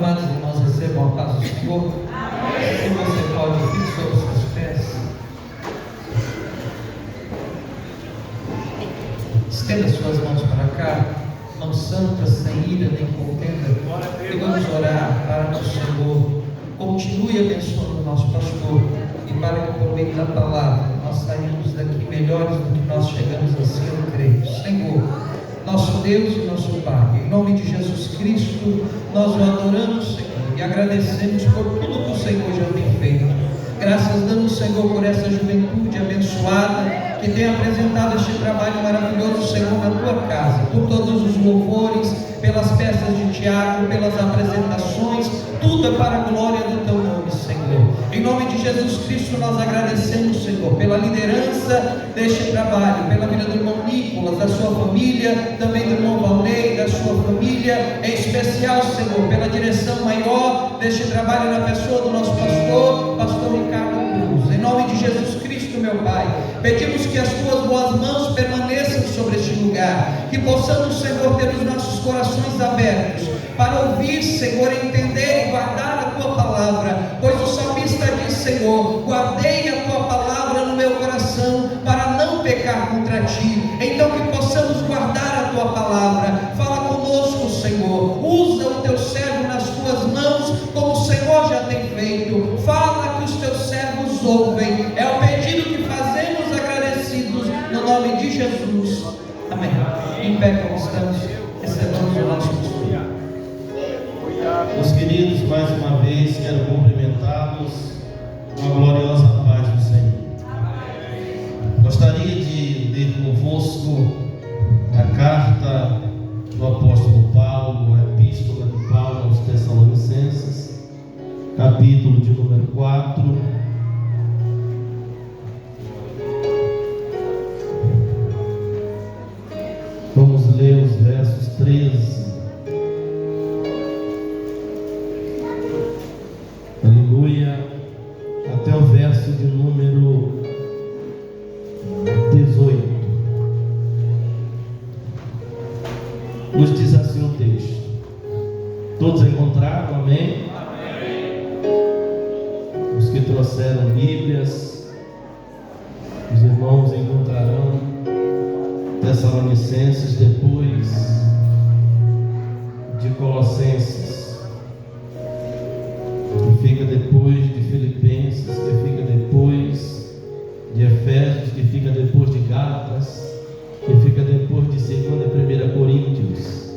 Amados irmãos, recebam a paz do Senhor. Se você pode, fique sobre os seus pés. Estenda suas mãos para cá, mãos santas, sem ira nem contenda. E vamos orar para que o Senhor continue abençoando o nosso pastor e para que por meio da palavra nós saímos daqui melhores do que nós chegamos assim, eu creio. Senhor, nosso Deus e nosso Pai, em nome de Jesus Cristo, nós o adoramos, Senhor, e agradecemos por tudo que o Senhor já tem feito. Graças damos, Senhor, por essa juventude abençoada que tem apresentado este trabalho maravilhoso, Senhor, na tua casa, por todos os louvores, pelas peças de teatro, pelas apresentações, tudo é para a glória do teu nome, Senhor. Em nome de Jesus Cristo nós agradecemos, Senhor, pela liderança deste trabalho, pela vida do irmão Nicolas, da sua família, também do irmão Valnei, da sua família, em especial, Senhor, pela direção maior deste trabalho na pessoa do nosso pastor Ricardo Cruz. Em nome de Jesus Cristo, meu Pai, pedimos que as tuas boas mãos permaneçam sobre este lugar, que possamos, Senhor, ter os nossos corações abertos para ouvir, Senhor, entender e guardar a tua palavra, pois o salmista diz, Senhor, guardei a tua palavra no meu coração para não pecar contra ti. Então que possamos guardar a tua palavra. Fala conosco, Senhor, usa o teu servo nas tuas mãos como o Senhor já tem feito. Fala que os teus servos ouvem, é o pedido que fazemos agradecidos no nome de Jesus, amém. Em pé como estamos, recebamos o nosso pastor. Meus queridos, mais uma vez quero cumprimentá-los com a gloriosa paz do Senhor. Gostaria de ler convosco a carta do apóstolo Paulo, a epístola de Paulo aos Tessalonicenses, capítulo de número 4. Vamos ler os versos 13. Aleluia, até o verso de número 18. Nos diz assim o texto. Todos encontraram? Amém? Amém. Os que trouxeram Bíblias, os irmãos encontrarão Tessalonicenses depois de Colossenses, que fica depois de Filipenses, que fica depois de Efésios, que fica depois de Gálatas, que fica depois de 2 e 1 Coríntios,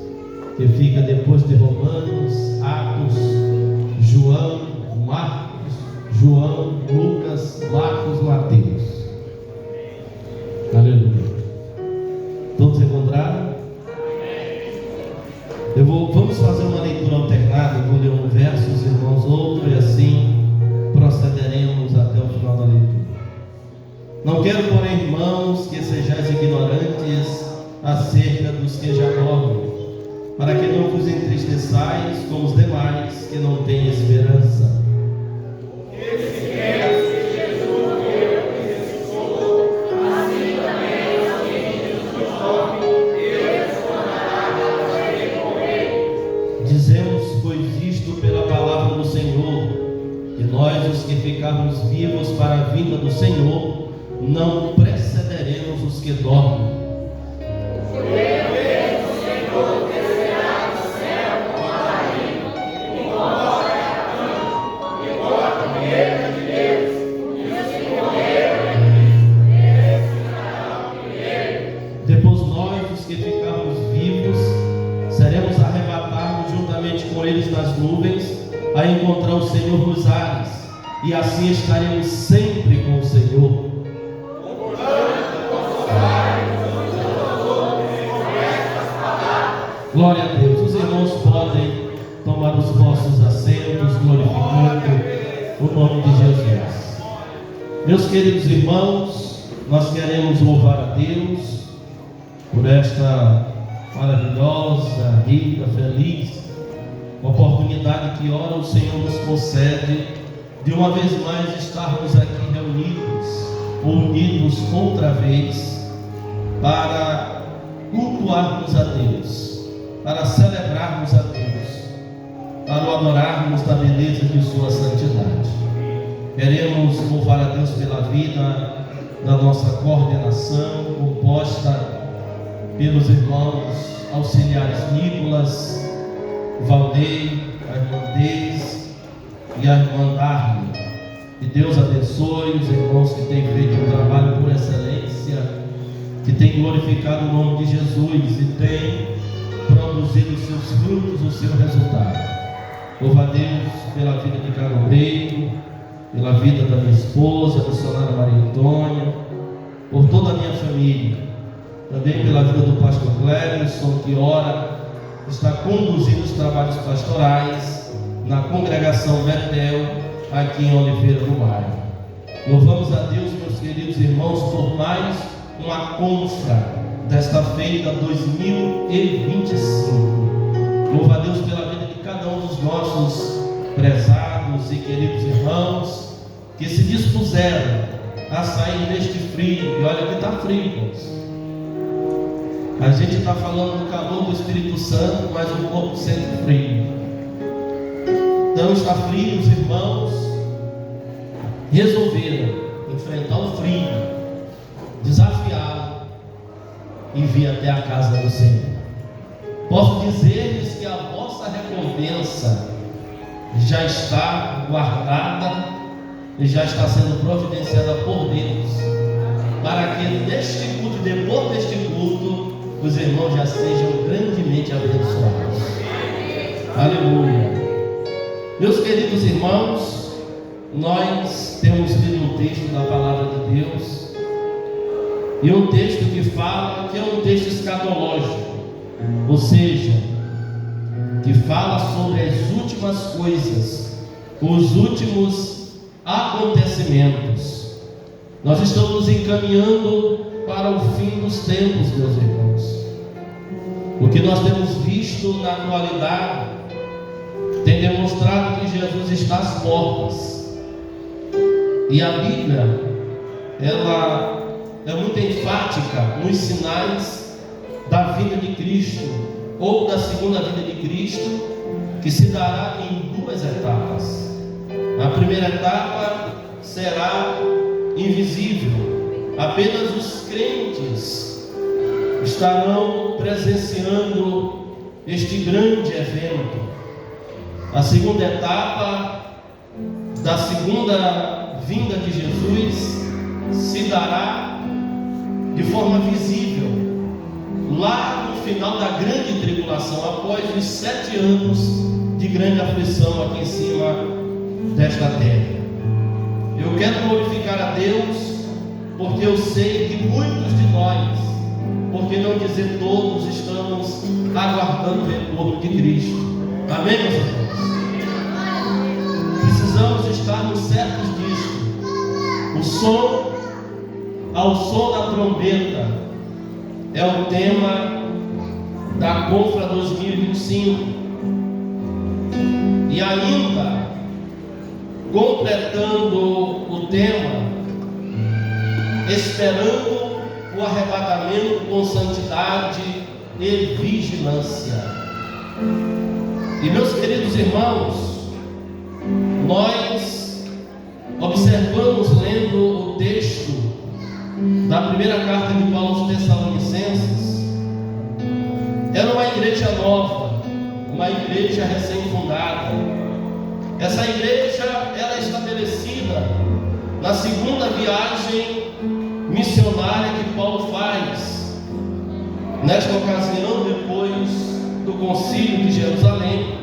que fica depois de Romanos, Atos, João, Marcos, João, Lucas, Marcos, Mateus. Aleluia. Todos encontraram? Vamos fazer uma leitura alternada. Eu vou ler um verso, os irmãos outro, e assim procederemos até o final da leitura. Não quero, porém, irmãos, que sejais ignorantes acerca dos que já dormem, para que não vos entristeçais como os demais que não têm esperança. Dizemos, pois, isto pela palavra do Senhor, que nós, os que ficarmos vivos para a vinda do Senhor, não precederemos os que dormem. Depois nós, os que ficarmos vivos, seremos arrebatados juntamente com eles nas nuvens, a encontrar o Senhor nos ares, e assim estaremos sempre com o Senhor. Glória a Deus. Os irmãos podem tomar os vossos assentos, glorificando o nome de Jesus. Meus queridos irmãos, nós queremos louvar a Deus por esta maravilhosa, rica, feliz oportunidade que ora o Senhor nos concede de uma vez mais estarmos aqui reunidos, unidos outra vez, para cultuarmos a Deus, para celebrarmos a Deus. para o adorarmos da beleza de sua santidade. Queremos louvar a Deus pela vida da nossa coordenação, composta pelos irmãos auxiliares Nicolas, Valdei, a irmã Deise e a irmã Darly. Que Deus abençoe os irmãos que têm feito um trabalho por excelência, que têm glorificado o nome de Jesus e têm produzido os seus frutos, o seu resultado. Louvo a Deus pela vida de Carol Reino, pela vida da minha esposa, a missionária Maria Antônia, por toda a minha família, também pela vida do pastor Cleverson, que ora está conduzindo os trabalhos pastorais na congregação Betel, aqui em Oliveira do Bairro. Louvamos a Deus, meus queridos irmãos, por mais uma confra desta feita 2025. Louvo a Deus pela vida de cada um dos nossos prezados e queridos irmãos que se dispuseram a sair deste frio. E olha que está frio, irmãos. A gente está falando do calor do Espírito Santo, mas o corpo sente frio. Então está frio, os irmãos resolveram enfrentar o frio, desafiá-lo e vir até a casa do Senhor. Posso dizer-lhes que a vossa recompensa já está guardada e já está sendo providenciada por Deus, para que neste culto, depois deste culto, os irmãos já sejam grandemente abençoados. Aleluia. Meus queridos irmãos, nós temos lido um texto da palavra de Deus, e um texto que fala que é um texto escatológico, ou seja, que fala sobre as últimas coisas, os últimos acontecimentos. Nós estamos encaminhando para o fim dos tempos, meus irmãos. O que nós temos visto na atualidade tem demonstrado que Jesus está às portas. E a Bíblia, ela é muito enfática nos sinais da vinda de Cristo, ou da segunda vinda de Cristo, que se dará em duas etapas. A primeira etapa será invisível, apenas os crentes estarão presenciando este grande evento. A segunda etapa da segunda vinda de Jesus se dará de forma visível, lá no final da grande tribulação, após os 7 anos de grande aflição aqui em cima desta terra. Eu quero glorificar a Deus, porque eu sei que muitos de nós, por que não dizer todos, estamos aguardando o retorno de Cristo. Amém, meus irmãos? Precisamos estarmos certos disso. Ao som da trombeta é o tema da Confra 2025. E ainda completando o tema, esperando o arrebatamento com santidade e vigilância. E meus queridos irmãos, nós observamos, lendo o texto da primeira carta de Paulo aos Tessalonicenses, era uma igreja nova, uma igreja recém-fundada. Essa igreja era estabelecida na segunda viagem missionária que Paulo faz. Nesta ocasião, depois do concílio de Jerusalém,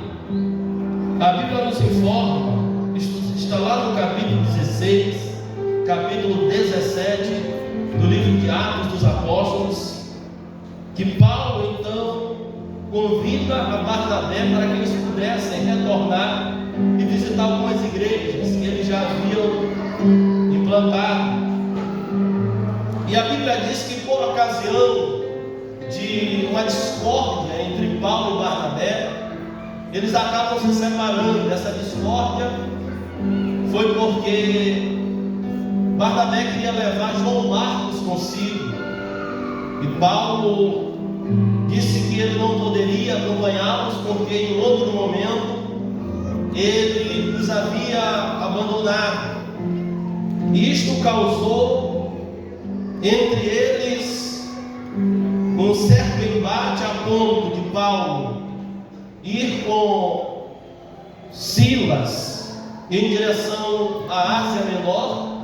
a Bíblia nos informa, isto está lá no capítulo 16, capítulo 17 do livro de Atos dos Apóstolos, que Paulo então convida a Barnabé para que eles pudessem retornar e visitar algumas igrejas que eles já haviam implantado. E a Bíblia diz que por ocasião de uma discórdia entre Paulo e Barnabé, eles acabam se separando. Essa discórdia foi porque Barnabé queria levar João Marcos consigo, e Paulo disse que ele não poderia acompanhá-los porque em outro momento ele os havia abandonado. E isto causou entre eles um certo embate, a ponto de Paulo ir com Silas em direção à Ásia Menor.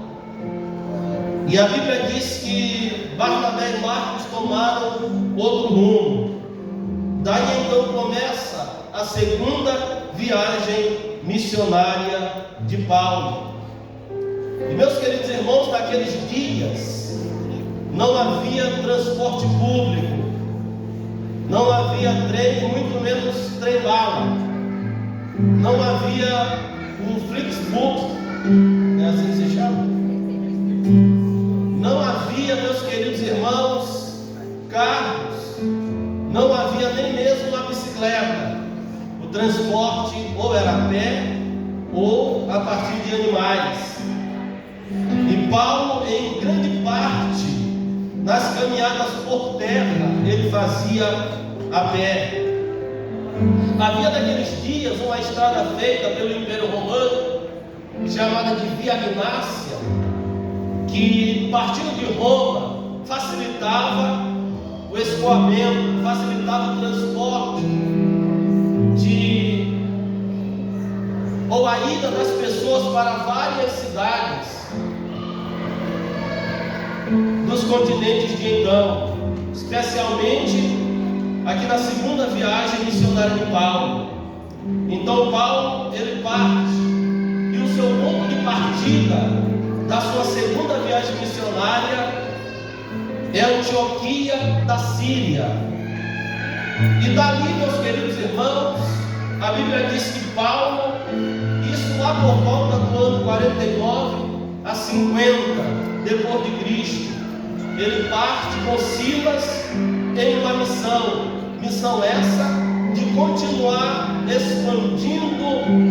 E a Bíblia diz que Barnabé e Marcos tomaram outro rumo. Daí então começa a segunda viagem missionária de Paulo. E meus queridos irmãos, naqueles dias não havia transporte público, não havia trem, muito menos trem-bala, não havia um Flixbus, é assim que se chama? Não havia, meus queridos irmãos, carros, não havia nem mesmo uma bicicleta. O transporte ou era a pé ou a partir de animais. E Paulo, em grande parte, nas caminhadas por terra, ele fazia a pé. Havia naqueles dias uma estrada feita pelo Império Romano, chamada de Via Egnátia, que partindo de Roma facilitava o escoamento, facilitava o transporte ou a ida das pessoas para várias cidades dos continentes de então, especialmente aqui na segunda viagem missionária de Paulo. Então Paulo, ele parte, e o seu ponto de partida da sua segunda viagem missionária é Antioquia da Síria. E dali, meus queridos irmãos, a Bíblia diz que Paulo, isso lá por volta do ano 49 a 50 depois de Cristo, ele parte com Silas em uma missão essa de continuar expandindo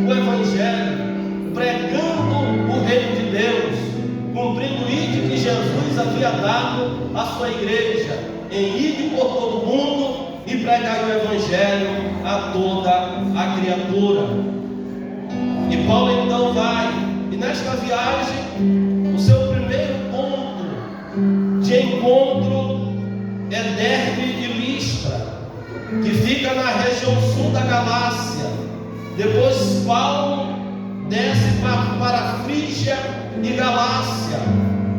o Evangelho, pregando o reino de Deus, cumprindo o ide que Jesus havia dado à sua igreja, em ide por todo o mundo e pregar o Evangelho a toda a criatura. E Paulo então vai, e nesta viagem, o seu primeiro ponto de encontro é Derbe e Listra, que fica na região sul da Galácia. Depois Paulo desce para Frígia e Galácia,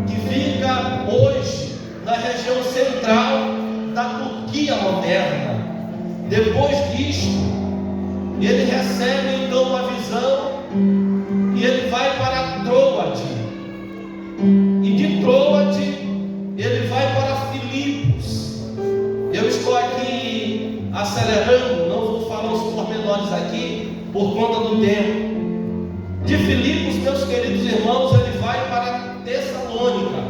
que fica hoje na região central da Turquia moderna. Depois disto, ele recebe então uma visão e ele vai para Troade. E de Troade ele vai para Filipos. Eu estou aqui acelerando, não vou falar os pormenores aqui por conta do tempo. De Filipos, meus queridos irmãos, ele vai para Tessalônica.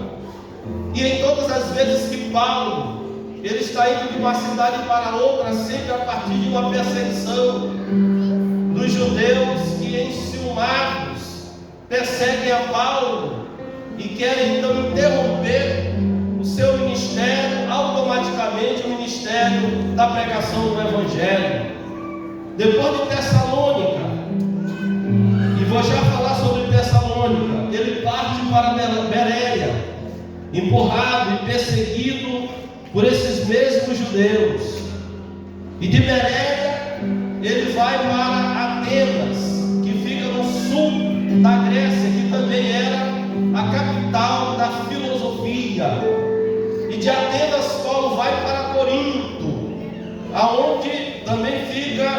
E em todas as vezes que Paulo ele está indo de uma cidade para outra, sempre a partir de uma perseguição dos judeus que, enciumados, perseguem a Paulo e querem então interromper o seu ministério, automaticamente o ministério da pregação do Evangelho. Depois de Tessalônica, e vou já falar sobre Tessalônica, ele parte para Bereia, empurrado e perseguido por esses mesmos judeus. E de Bereia ele vai para Atenas, que fica no sul da Grécia, que também era a capital da filosofia. E de Atenas Paulo vai para Corinto, aonde também fica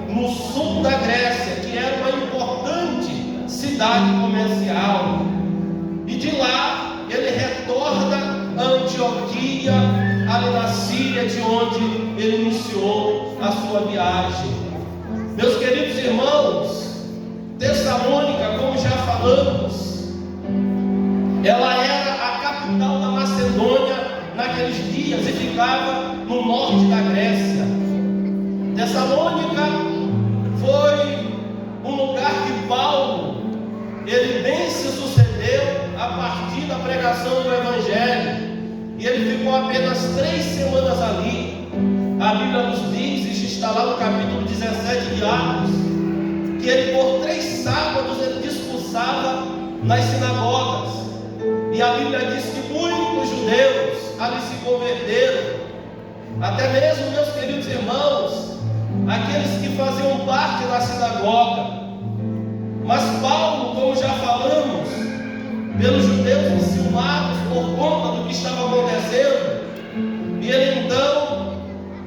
no sul da Grécia, que era uma importante cidade comercial. E de lá ele retorna a Antioquia, ali na Síria, de onde ele iniciou a sua viagem. Meus queridos irmãos, Tessalônica, como já falamos, ela era a capital da Macedônia naqueles dias e ficava no norte da Grécia. Tessalônica foi um lugar que Paulo, ele bem se sucedeu a partir da pregação do Evangelho. E ele ficou apenas 3 semanas ali. A Bíblia nos diz, isso está lá no capítulo 17 de Atos, que ele por 3 sábados ele discursava nas sinagogas. E a Bíblia diz que muitos judeus ali se converteram. Até mesmo, meus queridos irmãos, aqueles que faziam parte da sinagoga. Mas Paulo, como já falamos, pelos judeus enciumados por conta do que estava acontecendo, e ele então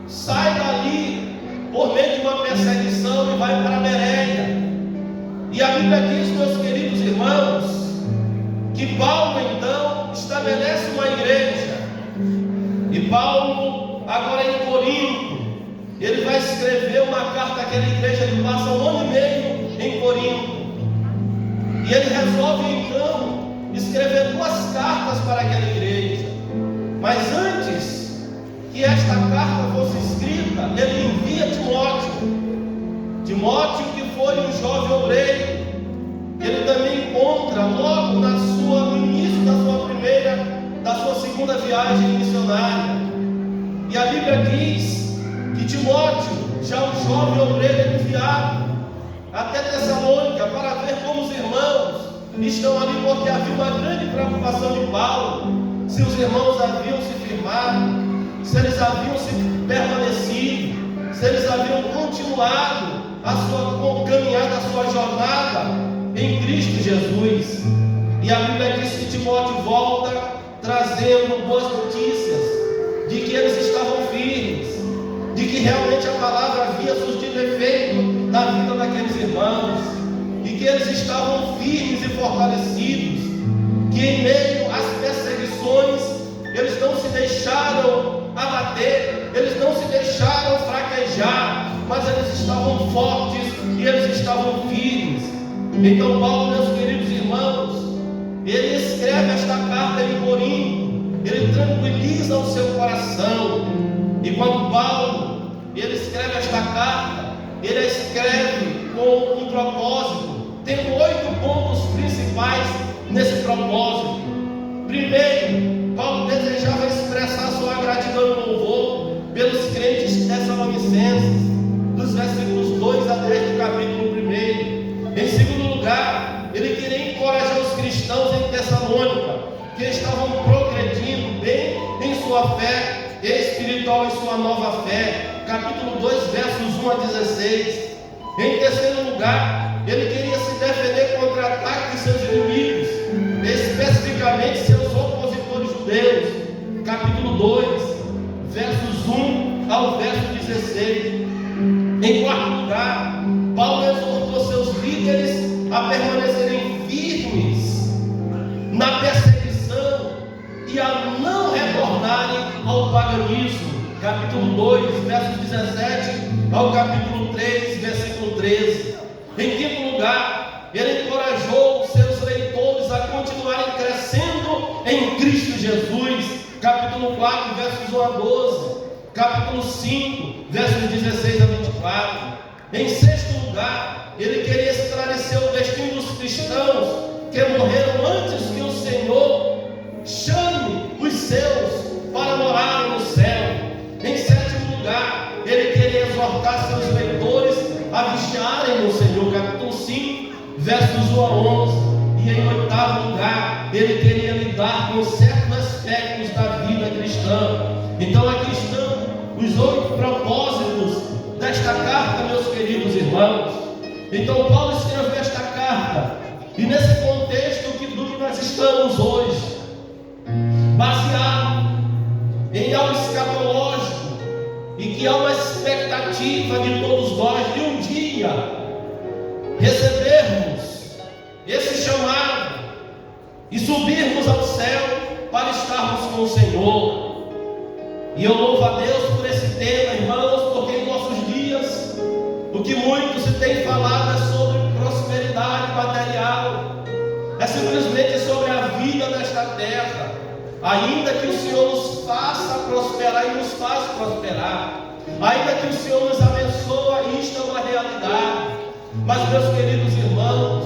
sai dali por meio de uma perseguição e vai para Bereia. E a Bíblia diz, meus queridos irmãos, que Paulo então estabelece uma igreja. E Paulo, agora em Corinto, ele vai escrever uma carta àquela igreja. Ele passa 1 ano e meio em Corinto, e ele resolve então escrever 2 cartas para aquela igreja. Mas antes que esta carta fosse escrita, ele envia Timóteo, que foi um jovem obreiro. Ele também encontra logo no início da sua segunda viagem missionária. E a Bíblia diz que Timóteo, já um jovem obreiro, é enviado até Tessalônica para ver como os irmãos estão ali, porque havia uma grande preocupação de Paulo, se os irmãos haviam se firmado, se eles haviam se permanecido, se eles haviam continuado a sua caminhada, a sua jornada em Cristo Jesus. E a Bíblia diz que Timóteo volta trazendo boas notícias de que eles estavam firmes, de que realmente a palavra havia surtido efeito na vida daqueles irmãos, e que eles estavam firmes e fortalecidos, que em meio às perseguições eles não se deixaram abater, eles não se deixaram fraquejar, mas eles estavam fortes e eles estavam firmes. Então Paulo, meus queridos irmãos, ele escreve esta carta em Corinto, ele tranquiliza o seu coração. E quando Paulo ele escreve esta carta, ele a escreve com um propósito. Tem 8 pontos principais nesse propósito. Primeiro, Paulo desejava expressar sua gratidão e louvor pelos crentes tessalonicenses, dos versículos 2 a 10 do capítulo 1. Em segundo lugar, ele queria encorajar os cristãos em Tessalônica, que estavam progredindo bem em sua fé espiritual, em sua nova fé. Capítulo 2, versos 1 a 16. Em terceiro lugar, ele queria se defender contra ataques de seus inimigos, especificamente seus opositores judeus. Capítulo 2, versos 1 ao verso 16. Em quarto lugar, Paulo exortou seus líderes a permanecerem firmes na perseguição e a não retornarem ao paganismo. Capítulo 2, versos 17 ao capítulo 3, versículo 13. Em quinto lugar, ele encorajou seus leitores a continuarem crescendo em Cristo Jesus. Capítulo 4, versos 1 a 12. Capítulo 5, versos 16 a 24. Em sexto lugar, ele queria esclarecer o destino dos cristãos que morreram antes que o Senhor chame os seus para morarem no céu. Em sétimo lugar, ele queria exortar seus leitores a vigiarem no Senhor. Capítulo 5, versos 1 a 11. E em oitavo lugar, ele queria lidar com certos aspectos da vida cristã. Então aqui estão os 8 propósitos desta carta, meus queridos irmãos. Então Paulo escreveu esta carta, e nesse contexto que nós estamos hoje, baseado em algo escatológico, e que há uma expectativa de todos nós de um dia recebermos esse chamado e subirmos ao céu para estarmos com o Senhor. E eu louvo a Deus por esse tema, irmãos, porque em nossos dias o que muito se tem falado é sobre prosperidade material, é simplesmente sobre a vida nesta terra. Ainda que o Senhor nos faça prosperar e nos faz prosperar, ainda que o Senhor nos abençoa, isto é uma realidade. Mas, meus queridos irmãos,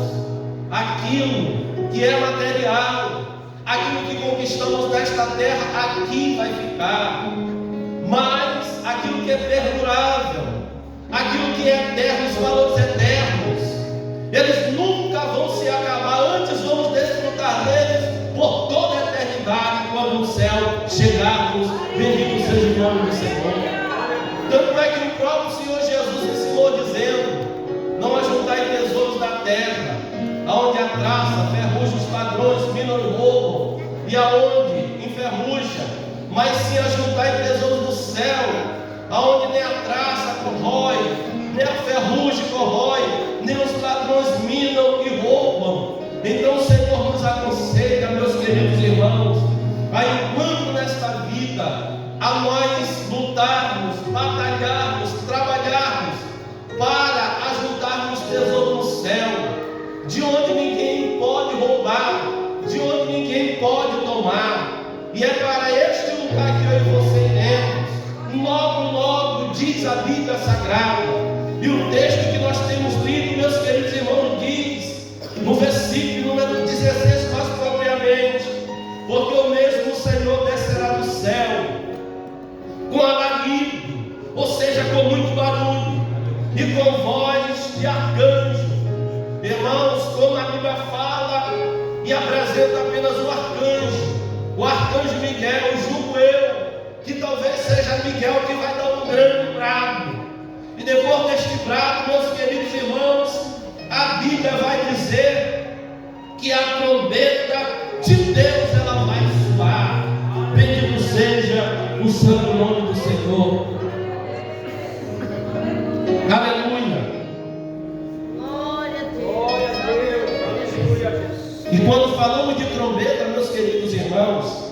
aquilo que é material, aquilo que conquistamos nesta terra, aqui vai ficar. Mas aquilo que é perdurável, aquilo que é eterno, os valores eternos, e aonde enferruja, mas sim ajuntai tesouros do céu, aonde nem a traça corrói, nem a ferrugem corrói, nem os ladrões minam e roubam. Então o Senhor nos aconselha, meus queridos irmãos, a enquanto nesta vida a nós lutarmos, batalharmos, trabalharmos para ajuntarmos tesouro no céu, de onde ninguém pode roubar, de onde ninguém pode tomar. E é para este lugar que eu e você iremos. Logo, logo diz a Bíblia Sagrada. E o texto que nós temos lido, meus queridos irmãos, diz no versículo número 16 mais propriamente: porque o mesmo Senhor descerá do céu com alarido, ou seja, com muito barulho, e com voz de arcanjo. Irmãos, como a Bíblia fala e apresenta apenas o arcanjo Miguel, julgo eu que talvez seja Miguel que vai dar um grande brado. E depois deste brado, meus queridos irmãos, a Bíblia vai dizer que a trombeta de Deus ela vai soar. Bendito seja o santo nome do Senhor. Aleluia. Glória a Deus. E quando falamos de trombeta, meus queridos irmãos,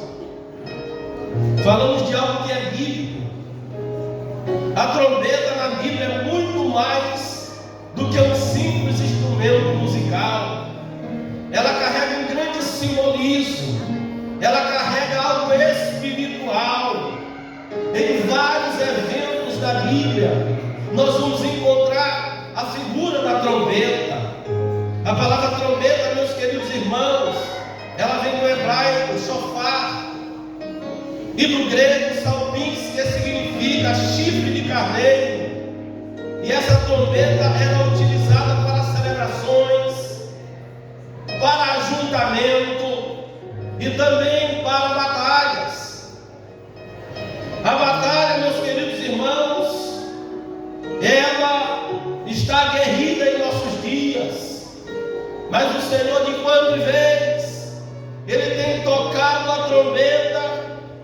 falamos de algo que é bíblico. A trombeta na Bíblia é muito mais do que um simples instrumento musical. Ela carrega um grande simbolismo. Ela carrega algo espiritual. Em vários eventos da Bíblia, nós vamos encontrar a figura da trombeta. A palavra trombeta, meus queridos irmãos, ela vem do hebraico shofar e do grego salpins, que significa chifre de carneiro. E essa trombeta era utilizada para celebrações, para ajuntamento e também para batalhas. A batalha, meus queridos irmãos, ela está aguerrida em nossos dias, mas o Senhor, de quando em vez, Ele tem tocado a trombeta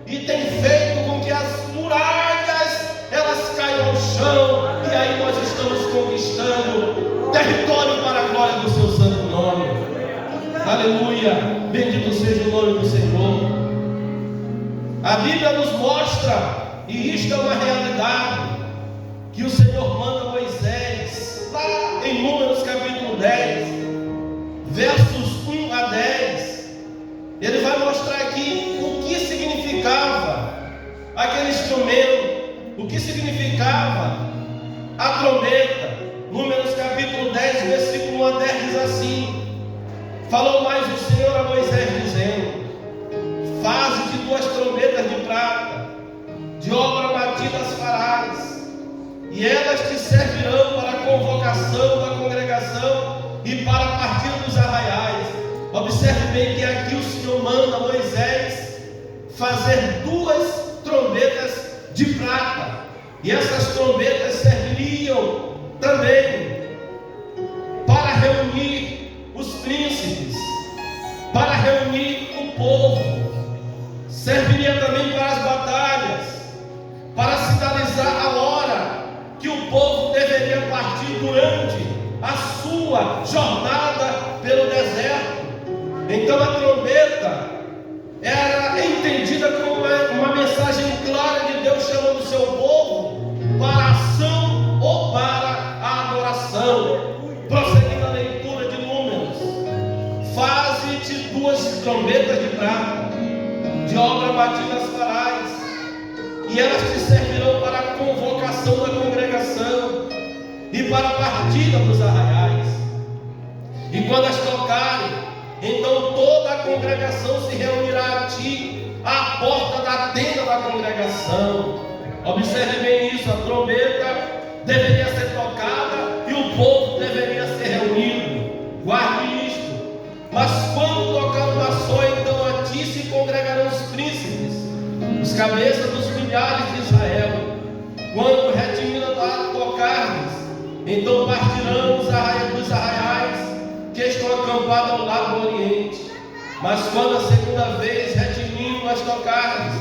e tem feito com que as muralhas elas caiam ao chão, e aí nós estamos conquistando território para a glória do seu santo nome. Aleluia, bendito seja o nome do Senhor. A Bíblia nos mostra, e isto é uma realidade, que o Senhor manda Moisés, lá em Números capítulo 10, versos 1 a 10, ele vai mostrar aqui o que significava aquele instrumento, o que significava a trombeta. Números capítulo 10, versículo 1 a 10 diz assim: falou mais o Senhor a Moisés, dizendo: faze de 2 trombetas de prata, de obra batida as farás, e elas te servirão para a convocação da congregação e para a partida dos arraiais. Observe bem que aqui o Senhor manda Moisés fazer 2 trombetas de prata, e essas trombetas serviriam também para reunir os príncipes, para reunir o povo, serviria também para as batalhas, para sinalizar a hora que o povo deveria partir durante a sua jornada pelo deserto. Então a trombeta era entendida como uma mensagem clara de Deus chamando o seu povo para a ação ou para a adoração. Prosseguindo a leitura de Números: faze-te 2 trombetas de prata, de obra batida as farás, e elas te servirão para a convocação da congregação e para a partida dos arraiais. E quando as tocarem, então toda a congregação se reunirá a ti à porta da tenda da congregação. Observe bem isso: a trombeta deveria ser tocada e o povo deveria ser reunido. Guarde isto. Mas quando tocar uma só, então a ti se congregarão os príncipes, os cabeças dos milhares de Israel. Quando retimina tocar-lhes, então partirão os arraiais que estão acampados ao lado do oriente. Mas quando a segunda vez retinindo as tocares,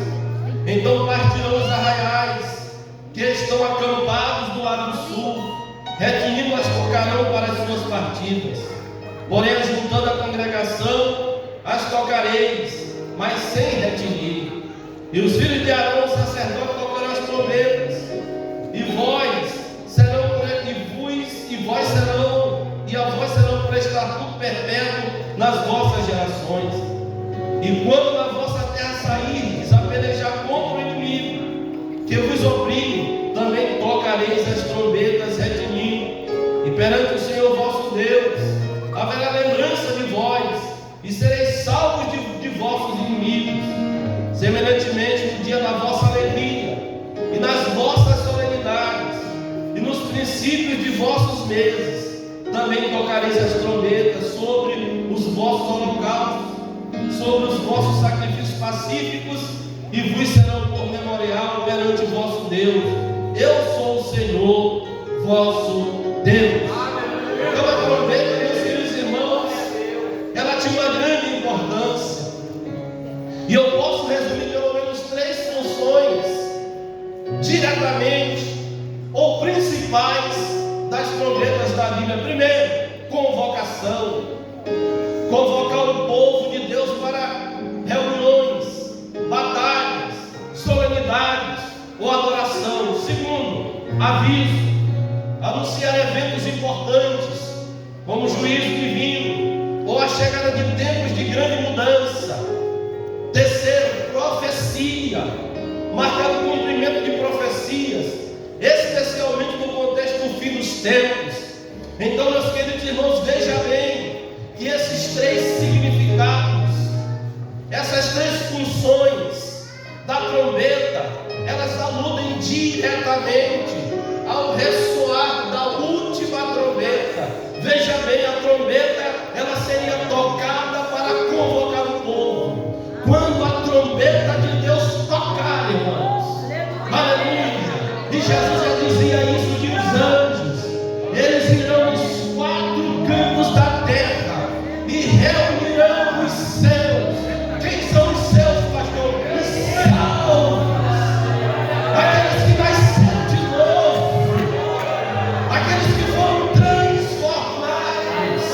então partirão os arraiais, que estão acampados do lado sul, retinindo as tocarão para as suas partidas. Porém, juntando a congregação, as tocareis, mas sem retinir. E os filhos de Arão, o sacerdote, tocarão as trombetas, e vós serão a vós serão por estatuto perpétuo nas vossas gerações. E quando na vossa terra sairdes a pelejar contra o inimigo que vos oprime, também tocareis as trombetas retinindo, e perante o Senhor vosso Deus haverá lembrança de vós, e sereis salvos de vossos inimigos. Semelhantemente, no dia da vossa alegria, e nas vossas solenidades, e nos princípios de vossos meses, também tocareis as trombetas sobre os vossos holocaustos, sobre os vossos sacrifícios pacíficos, e vos serão por memorial perante o vosso Deus. Eu sou o Senhor, vosso Deus. Então a trombeta, meus queridos irmãos, ela tinha uma grande importância. E eu posso resumir pelo menos 3 funções, diretamente ou principais, das trombetas da Bíblia. Primeiro, convocação. Convocar o povo de Deus para reuniões, batalhas, solenidades ou adoração. Segundo, aviso. Anunciar eventos importantes, como o juízo divino ou a chegada de tempos de grande mudança. Terceiro, profecia. Marcar o cumprimento de profecias, especialmente no contexto do fim dos tempos. Então, meus queridos irmãos, veja bem que esses 3 significados, essas 3 funções da trombeta, elas aludem diretamente ao ressoar da última trombeta. Veja bem, a trombeta, ela seria tocada para convocar o povo. Quando a trombeta de Deus tocar, irmãos, aleluia. E Jesus já dizia isso, que os anjos, eles irão nos 4 cantos da terra e reunirão os céus. Quem são os céus, pastor? Os salvos, aqueles que nasceram de novo, aqueles que foram transformados,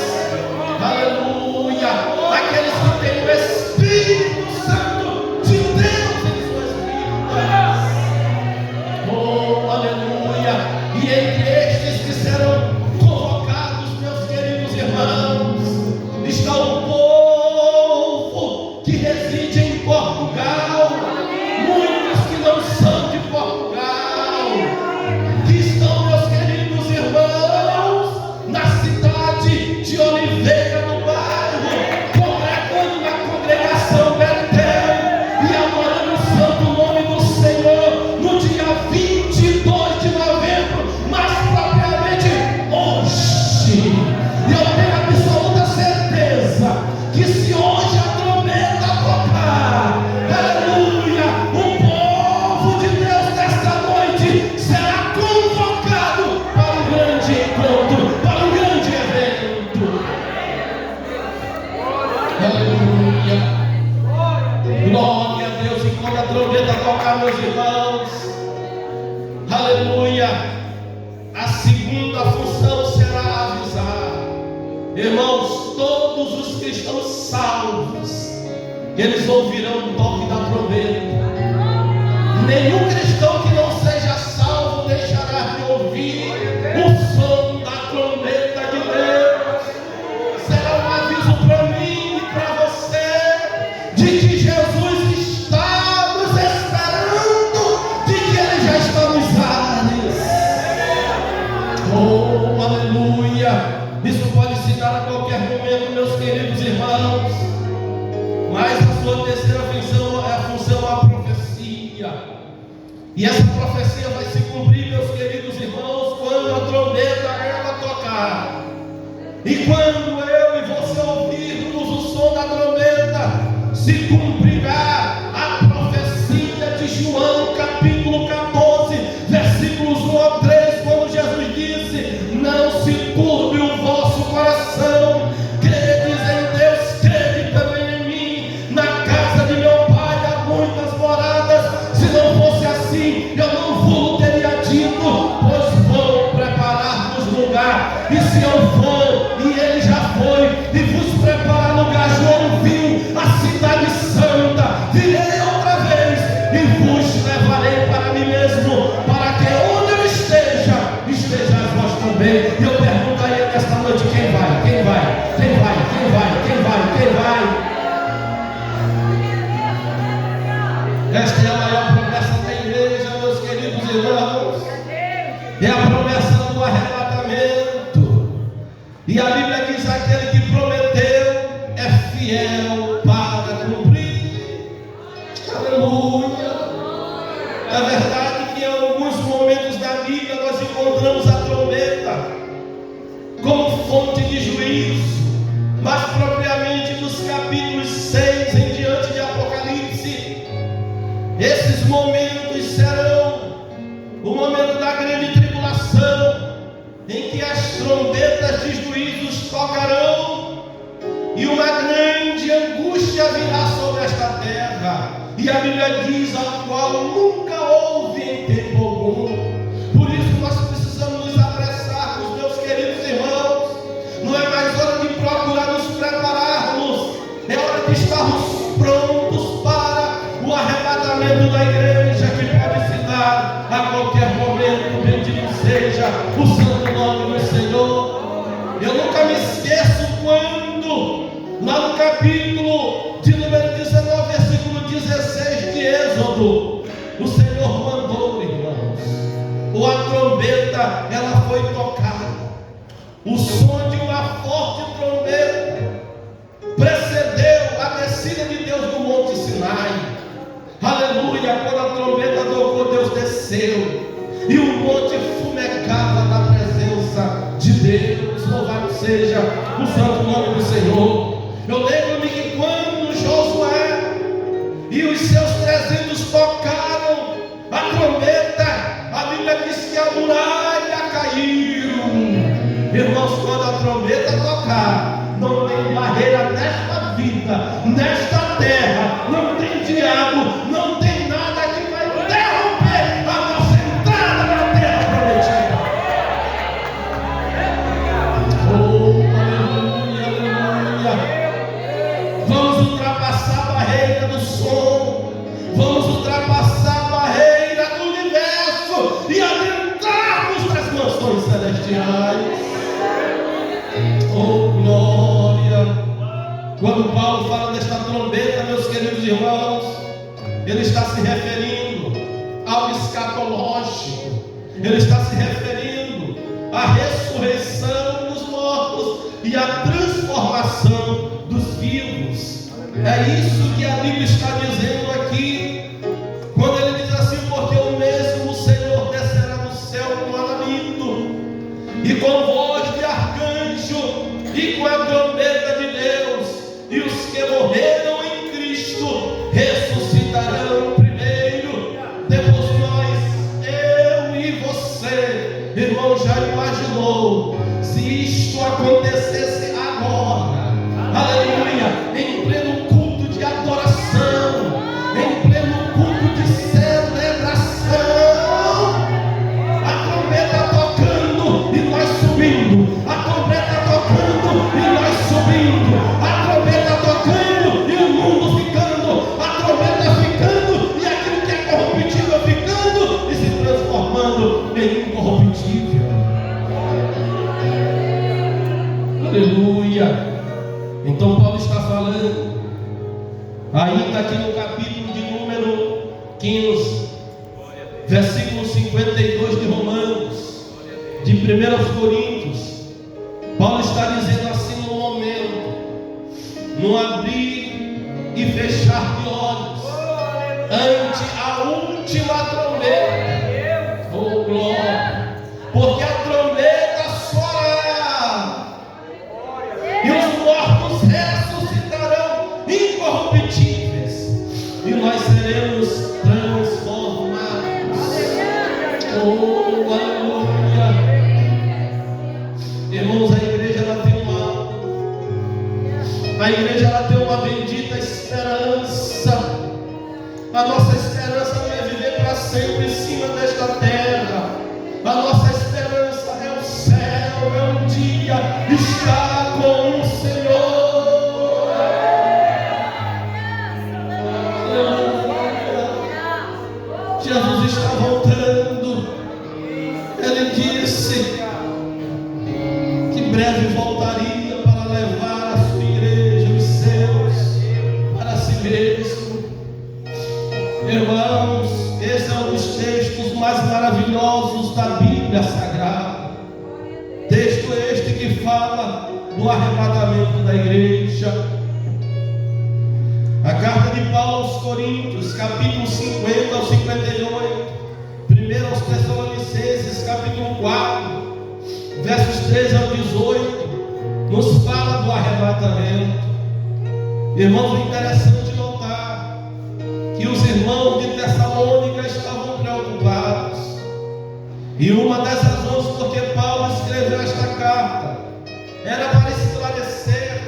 aleluia, aqueles que têm o Espírito Santo de Deus em suas vidas. Aleluia! E entre estes que serão convocados, meus queridos irmãos, está o povo que reside em Portugal. Muitos que não são de Portugal, que estão, meus queridos irmãos, na cidade de Oliveira, no bairro, congregando na congregação Betel e adorando o santo nome do Senhor no dia 22 de novembro, mais propriamente hoje. E eu tenho absoluta certeza que se hoje a trombeta tocar, aleluia, o povo de Deus nesta noite será convocado para um grande encontro, para um grande evento. Aleluia. Glória a Deus. E quando a trombeta tocar, meus irmãos, aleluia, a segunda função será avisar. Irmãos, todos os cristãos salvos, eles ouvirão o toque da trombeta. Nenhum cristão que não seja salvo deixará de ouvir o som da trombeta de Deus. Será um aviso para mim e para você de que Jesus está nos esperando, de que Ele já está nos ares. Oh, aleluia! Isso pode se dar a qualquer momento, meus queridos irmãos. Mas a sua terceira função é a função da profecia. E essa profecia vai se cumprir, meus queridos irmãos, quando a trombeta ela tocar. E quando eu e você ouvirmos o som da trombeta, se cumprirá a profecia de João, capítulo 14, versículos 1 a 3, quando Jesus disse: não se turbe o vosso coração, credes em Deus, crede também em mim. a Bíblia diz: aquele que prometeu é fiel para cumprir. Aleluia. É verdade que em alguns momentos da Bíblia nós encontramos a trombeta como fonte de juízo, mas propriamente dos capítulos 6 em diante de Apocalipse, esses momentos serão o momento da grande tribulação, em que as trombetas de juízos tocarão e uma grande angústia virá sobre esta terra. E a Bíblia diz: a qual nunca houve em tempo algum. Por isso nós precisamos nos apressarmos, meus queridos irmãos. Não é mais hora de procurar nos prepararmos, é hora de estarmos prontos para o arrebatamento da igreja, que pode se dar a qualquer momento. Bendito seja o santo nome do Senhor. Eu nunca me esqueço quando, lá no capítulo de número 19, versículo 16 de Êxodo, o Senhor mandou, irmãos, a trombeta, ela foi tocada. O som de uma forte trombeta precedeu a descida de Deus no Monte Sinai. Aleluia. Quando a trombeta tocou, Deus desceu e o monte fumegava na presença de Deus. Louvado seja o santo nome do Senhor. Eu lembro-me que quando Josué e os seus 300 tocaram a trombeta, a Bíblia diz que a muralha caiu. Irmãos, quando a trombeta tocar, não tem barreira nesta vida, nesta terra, não tem diabo, não tem nada que vai interromper a nossa entrada na terra prometida. Oh, aleluia, aleluia. Vamos ultrapassar a barreira do som, vamos ultrapassar a barreira do universo e adentrarmos nas mansões celestiais. Oh, glória! Quando Paulo fala desta trombeta, meus queridos irmãos, ele está se referindo ao escatológico, ele está se referindo à ressurreição dos mortos e à transformação dos vivos. É isso que a Bíblia está dizendo aqui, quando ele diz assim: porque o mesmo Senhor descerá do céu com alarido e com voz de arcanjo e com a trombeta de Deus, e os que morreram em Cristo ressuscitarão primeiro. Depois nós, eu e você. Irmão, já imaginou se isto acontecesse agora? Aleluia! Em pleno culto de adoração, em pleno culto de celebração, a trombeta tocando e nós subindo, a trombeta tocando e nós subindo, a trombeta tocando e o mundo ficando, a trombeta ficando e aquilo que é corruptível ficando e se transformando em incorruptível. Aleluia. Então Paulo está falando ainda aqui no capítulo de número 15, versículo 52 de Romanos, de 1 Coríntios. Paulo está dizendo assim: no momento, no abrir e fechar de olhos, ante a última trombeta. Oh, glória! Porque a trombeta soará e os mortos ressuscitarão incorruptíveis e nós seremos transformados. Oh, aleluia! Irmãos, a igreja ela tem uma bendita esperança. A nossa esperança não é viver para sempre em cima desta terra. A nossa esperança é o céu, é um dia estar com o Senhor. Aleluia. Jesus está voltando. Ele disse que breve voltaria para levar a sua igreja, os seus, para si mesmo. Irmãos, esse é um dos textos mais maravilhosos da Bíblia Sagrada. Texto este que fala do arrebatamento da igreja. A carta de Paulo aos Coríntios, capítulo 50 ao 58, 1 aos Tessalonicenses, capítulo 4, versos 13 ao 18, nos fala do arrebatamento. Irmãos, é interessante notar que os irmãos de Tessalônica estavam preocupados, e uma das razões por que Paulo escreveu esta carta era para esclarecer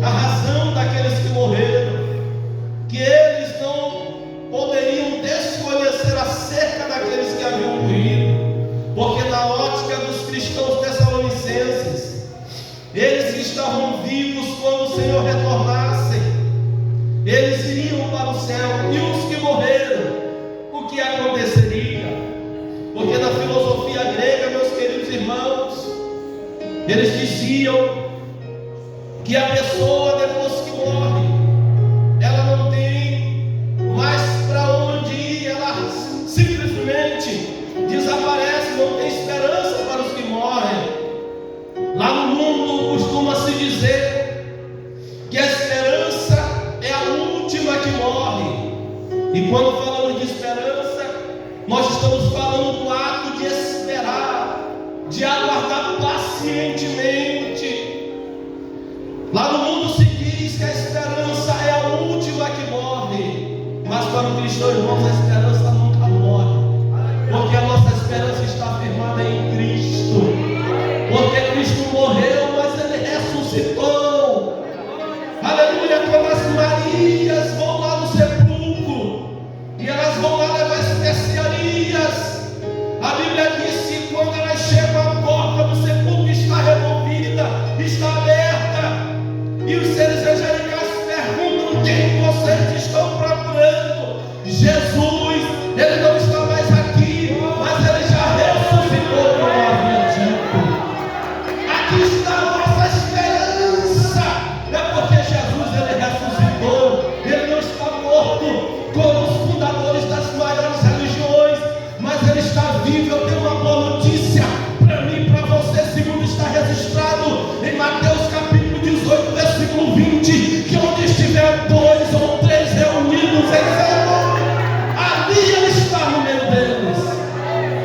a razão daqueles que morreram, que eles não poderiam desconhecer acerca daqueles que haviam morrido, porque na ótica dos cristãos tessalonicenses, eles estavam vivos quando o Senhor retornasse, eles iriam para o céu. E os que morreram, o que aconteceria? Porque na filosofia grega, meus queridos irmãos, eles diziam que a pessoa, depois que morre, ela não tem mais para onde ir, ela simplesmente desaparece, não tem esperança para os que morrem. Lá no mundo costuma-se dizer que a esperança é a última que morre. E quando falamos de esperança, nós estamos falando do ato de esperar, de aguardar pacientemente. Lá no mundo se diz que a esperança é a última que morre, mas para o cristão, irmãos, a esperança nunca morre, porque a nossa esperança está firmada em Cristo, porque Cristo morreu, mas Ele ressuscitou. Aleluia. Como as Marias vão lá no sepulcro e elas vão lá levar especiarias, a Bíblia diz que quando elas chegam, a porta do sepulcro está removida, está aberta, e os seres angelicais perguntam: quem vocês estão procurando? Jesus. Ele não está mais aqui, mas Ele já ressuscitou, como havia dito. Aqui está a nossa esperança, é porque Jesus, Ele ressuscitou. Ele não está morto como os fundadores das maiores religiões, mas Ele está vivo. Eu tenho uma boa notícia para mim e para você, segundo está registrado em Mateus capítulo 18, versículo 20, que onde estiver 2 ou 3 reunidos em seu nome, ali Ele está no meio deles.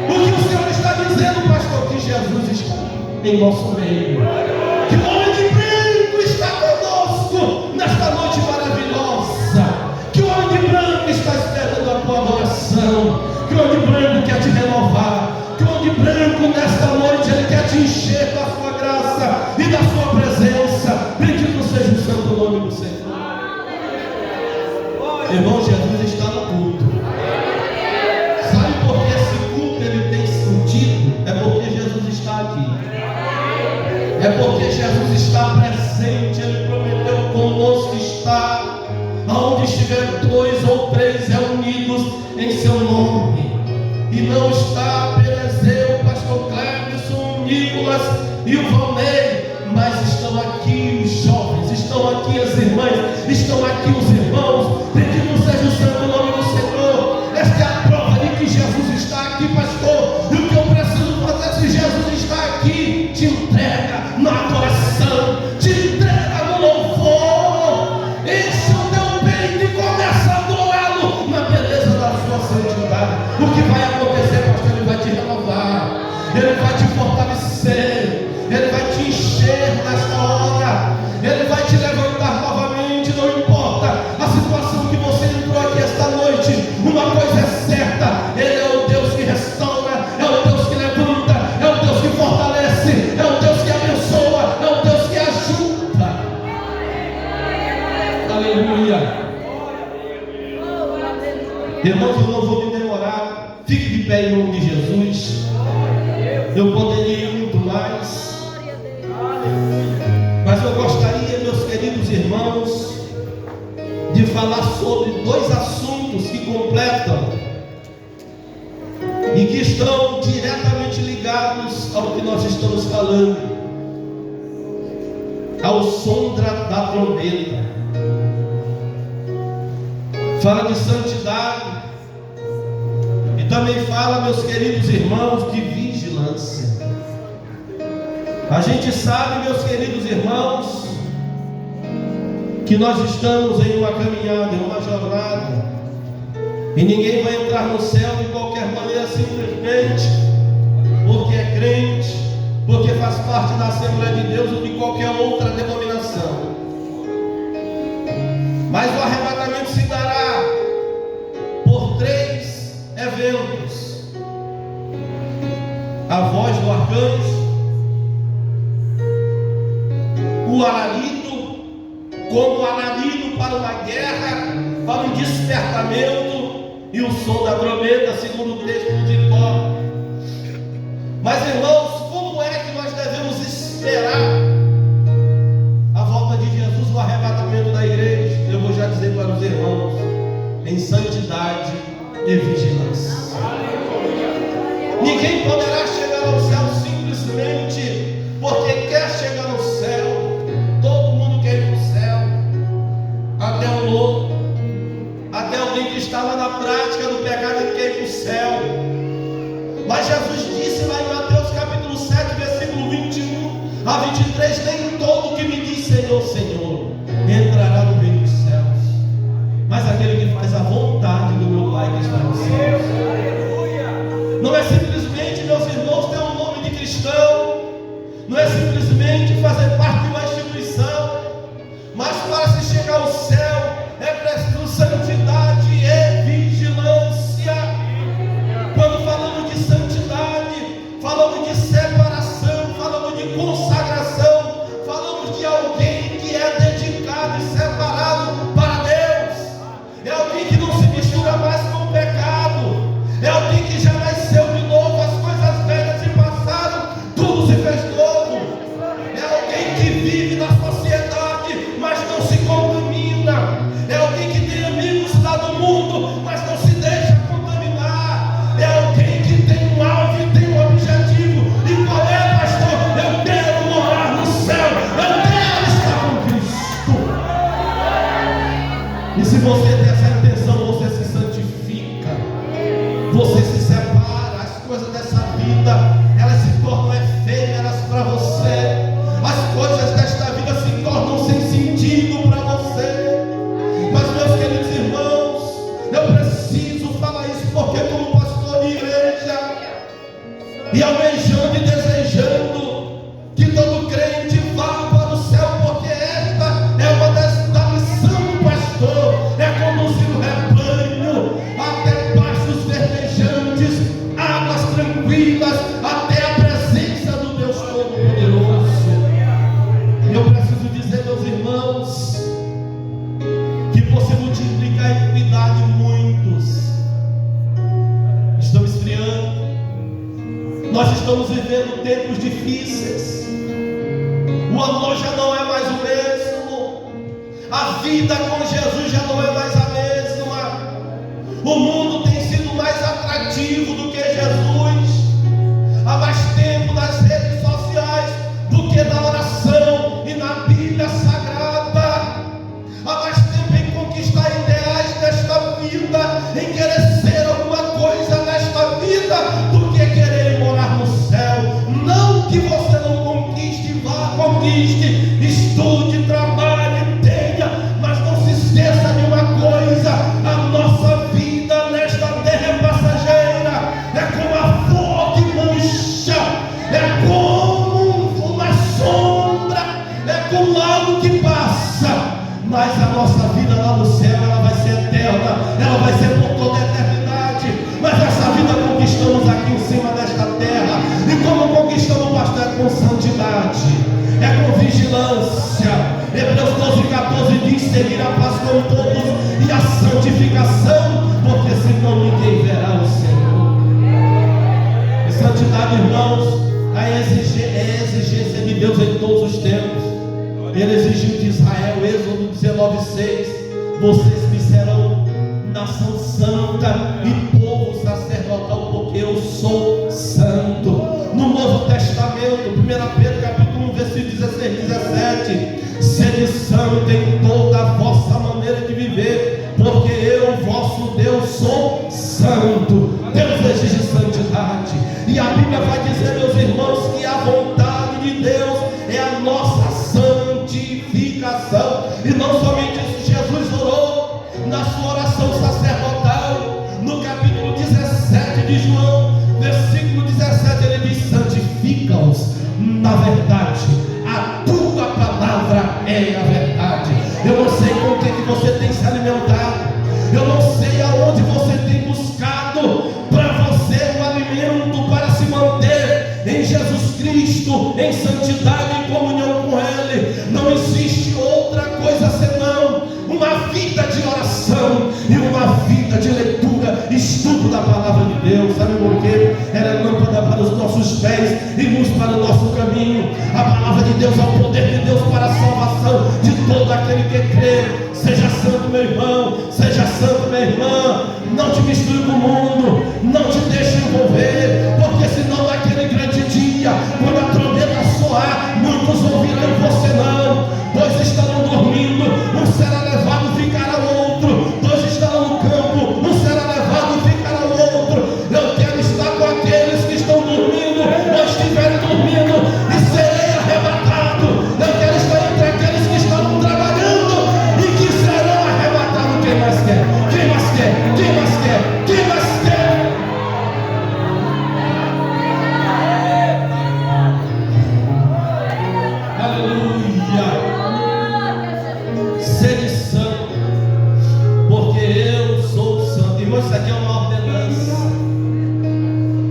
O que o Senhor está dizendo, pastor? Que Jesus está em nosso meio, que o homem de branco está conosco nesta noite maravilhosa, que o homem de branco está esperando a tua adoração, que o homem de branco quer te renovar, que o homem de branco nesta noite Ele quer te encher da sua graça e da sua presença. Bendito seja o santo nome do Senhor. Irmão, Jesus está no culto. Sabe por que esse culto ele tem sentido? É porque Jesus está aqui, é porque Jesus está presente. Ele prometeu: conosco está, aonde estiver 2 ou 3 reunidos em seu nome. E não está apenas eu, pastor Cleverson, o Nicolas e o Valnei, mas estão aqui os jovens, estão aqui as irmãs, estão aqui os irmãos. Bendito seja o santo nome do Senhor. Esta é a prova de que Jesus está aqui, pastor. E o que eu preciso fazer, se Jesus está aqui? Te entrega na adoração, te entrega no louvor, enche o teu peito e começa a adorá-lo na beleza da sua santidade. O que vai acontecer, pastor? Ele vai te renovar, Ele vai te fortalecer, Ele vai te encher nesta hora, Ele vai te levantar novamente. Não importa a situação que você entrou aqui esta noite, uma coisa é certa: Ele é o Deus que restaura, é o Deus que levanta, é o Deus que fortalece, é o Deus que abençoa, é o Deus que ajuda. Aleluia. Irmãos, eu não vou me demorar. Fique de pé em nome de Jesus. Eu poderia ir muito mais, mas eu gostaria, meus queridos irmãos, de falar sobre 2 assuntos que completam e que estão diretamente ligados ao que nós estamos falando, ao som da trombeta. Fala de santidade e também fala, meus queridos irmãos, de vigilância. A gente sabe, meus queridos irmãos, que nós estamos em uma caminhada, em uma jornada, e ninguém vai entrar no céu de qualquer maneira, simplesmente porque é crente, porque faz parte da Assembleia de Deus ou de qualquer outra denominação. Mas o arrebatamento se dará por 3 eventos: a voz do arcanjo, o alarido, como alarido para uma guerra, para um despertamento, e o som da trombeta, segundo o texto de Jó. Mas, irmãos, como é que nós devemos esperar a volta de Jesus, o arrebatamento da igreja? Eu vou já dizer para os irmãos: em santidade e vigilância. Ninguém poderá chegar ao céu simplesmente porque quer chegar ao céu. Todo mundo quer ir para o céu, até o louco, até alguém que estava na prática do pecado e quer ir para o céu. Mas Jesus disse lá em Mateus capítulo 7, versículo 21 a 23: nem todo que me diz Senhor, Senhor, entrará no reino dos céus, mas aquele que faz a vontade do meu Pai que está nos céus. Não é simplesmente, meus irmãos, ter um nome de cristão, não é simplesmente fazer parte de uma instituição, mas para se chegar ao céu é preciso santidade e vigilância. Quando falamos de santidade, falamos de separação, falamos de consagração, falamos de alguém que é dedicado e separado para Deus. É alguém que não se mistura mais com o pecado, é alguém que já nasceu de novo, as coisas velhas se passaram, tudo se fez novo. É alguém que vive na sociedade, mas não se contamina. É alguém que tem amigos lá do mundo, mas não se deixa contaminar. É alguém que tem um alvo e tem um objetivo. E qual é, pastor? Eu quero morar no céu, eu quero estar com Cristo. E se você tem essa intenção, você se santifica, você se separa. As coisas dessa vida, elas se tornam efêmeras para você. As coisas desta vida se tornam sem sentido para você. Mas, meus queridos irmãos, eu preciso falar isso, porque como pastor de igreja, e almejando e desejando que todo crente vá para o céu, porque esta é uma da missão do pastor, é conduzir o rebanho até pastos verdejantes, águas tranquilas, até a presença do Deus Todo-Poderoso. Eu preciso dizer, meus irmãos, que por se multiplicar a iniquidade, muitos estão esfriando. Nós estamos vivendo tempos difíceis. O amor já não é mais o mesmo. A vida com Jesus já não é mais a mesma. O mundo tem sido mais atrativo do que Jesus. Há mais tempo nas redes sociais do que na oração e na Bíblia Sagrada. Há mais tempo em conquistar ideais desta vida, em querer ser alguma coisa nesta vida, do que querer morar no céu. Não que você não conquiste, vá, conquiste, estude, trabalhe, tenha, mas não se esqueça de uma coisa: a nossa vida nesta terra é passageira, é como a flor que murcha, é como uma sombra, é como algo que passa. Mas a nossa vida lá no céu, ela vai ser eterna, ela vai ser por toda a eternidade. Mas essa vida conquistamos aqui em cima desta terra. E como conquistamos, pastor? É com santidade, é com vigilância. Hebreus 12:14 diz: seguir a paz com todos e a santificação, porque senão ninguém verá o Senhor. E santidade, irmãos, é a exigência de Deus em todos os tempos. Ele exigiu de Israel, Êxodo 19:6: vocês me serão nação santa e povo sacerdotal, porque eu sou santo. No Novo Testamento, 1 Pedro capítulo 1, versículo 16 e 17: sede santo em toda a vossa maneira de viver, porque eu, vosso Deus, sou santo. Deus exige santidade. E a Bíblia vai dizer, meus irmãos, que a vontade de Deus é a nossa santificação. E não somente é a verdade. Eu não sei com o que você tem se alimentado. Eu não sei aonde você tem buscado para você o alimento para se manter em Jesus Cristo, em santidade e comunhão com Ele. Não existe outra coisa senão uma vida de oração e uma vida de leitura, estudo da palavra de Deus. Sabe por quê? Ela é lâmpada para os nossos pés e luz para o nosso caminho. A palavra de Deus é o poder de Deus para a salvação de todo aquele que crê. Seja santo, meu irmão, seja santo, minha irmã. Não te misture com o mundo, não te deixe envolver, porque senão naquele grande dia, quando a trombeta soar, muitos ouvirão e você não. Dois estarão dormindo, um será levado e ficará o outro. Dois estarão no campo, um será levado e ficará o outro. Eu quero estar com aqueles que estão dormindo ou estiverem dormindo e serei arrebatado. Eu quero estar entre aqueles que estão trabalhando e que serão arrebatados. Quem mais quer? Quem mais quer? Quem mais quer? Quem mais quer? Aleluia! Sede santo, porque eu sou santo. Irmão, isso aqui é uma ordenança.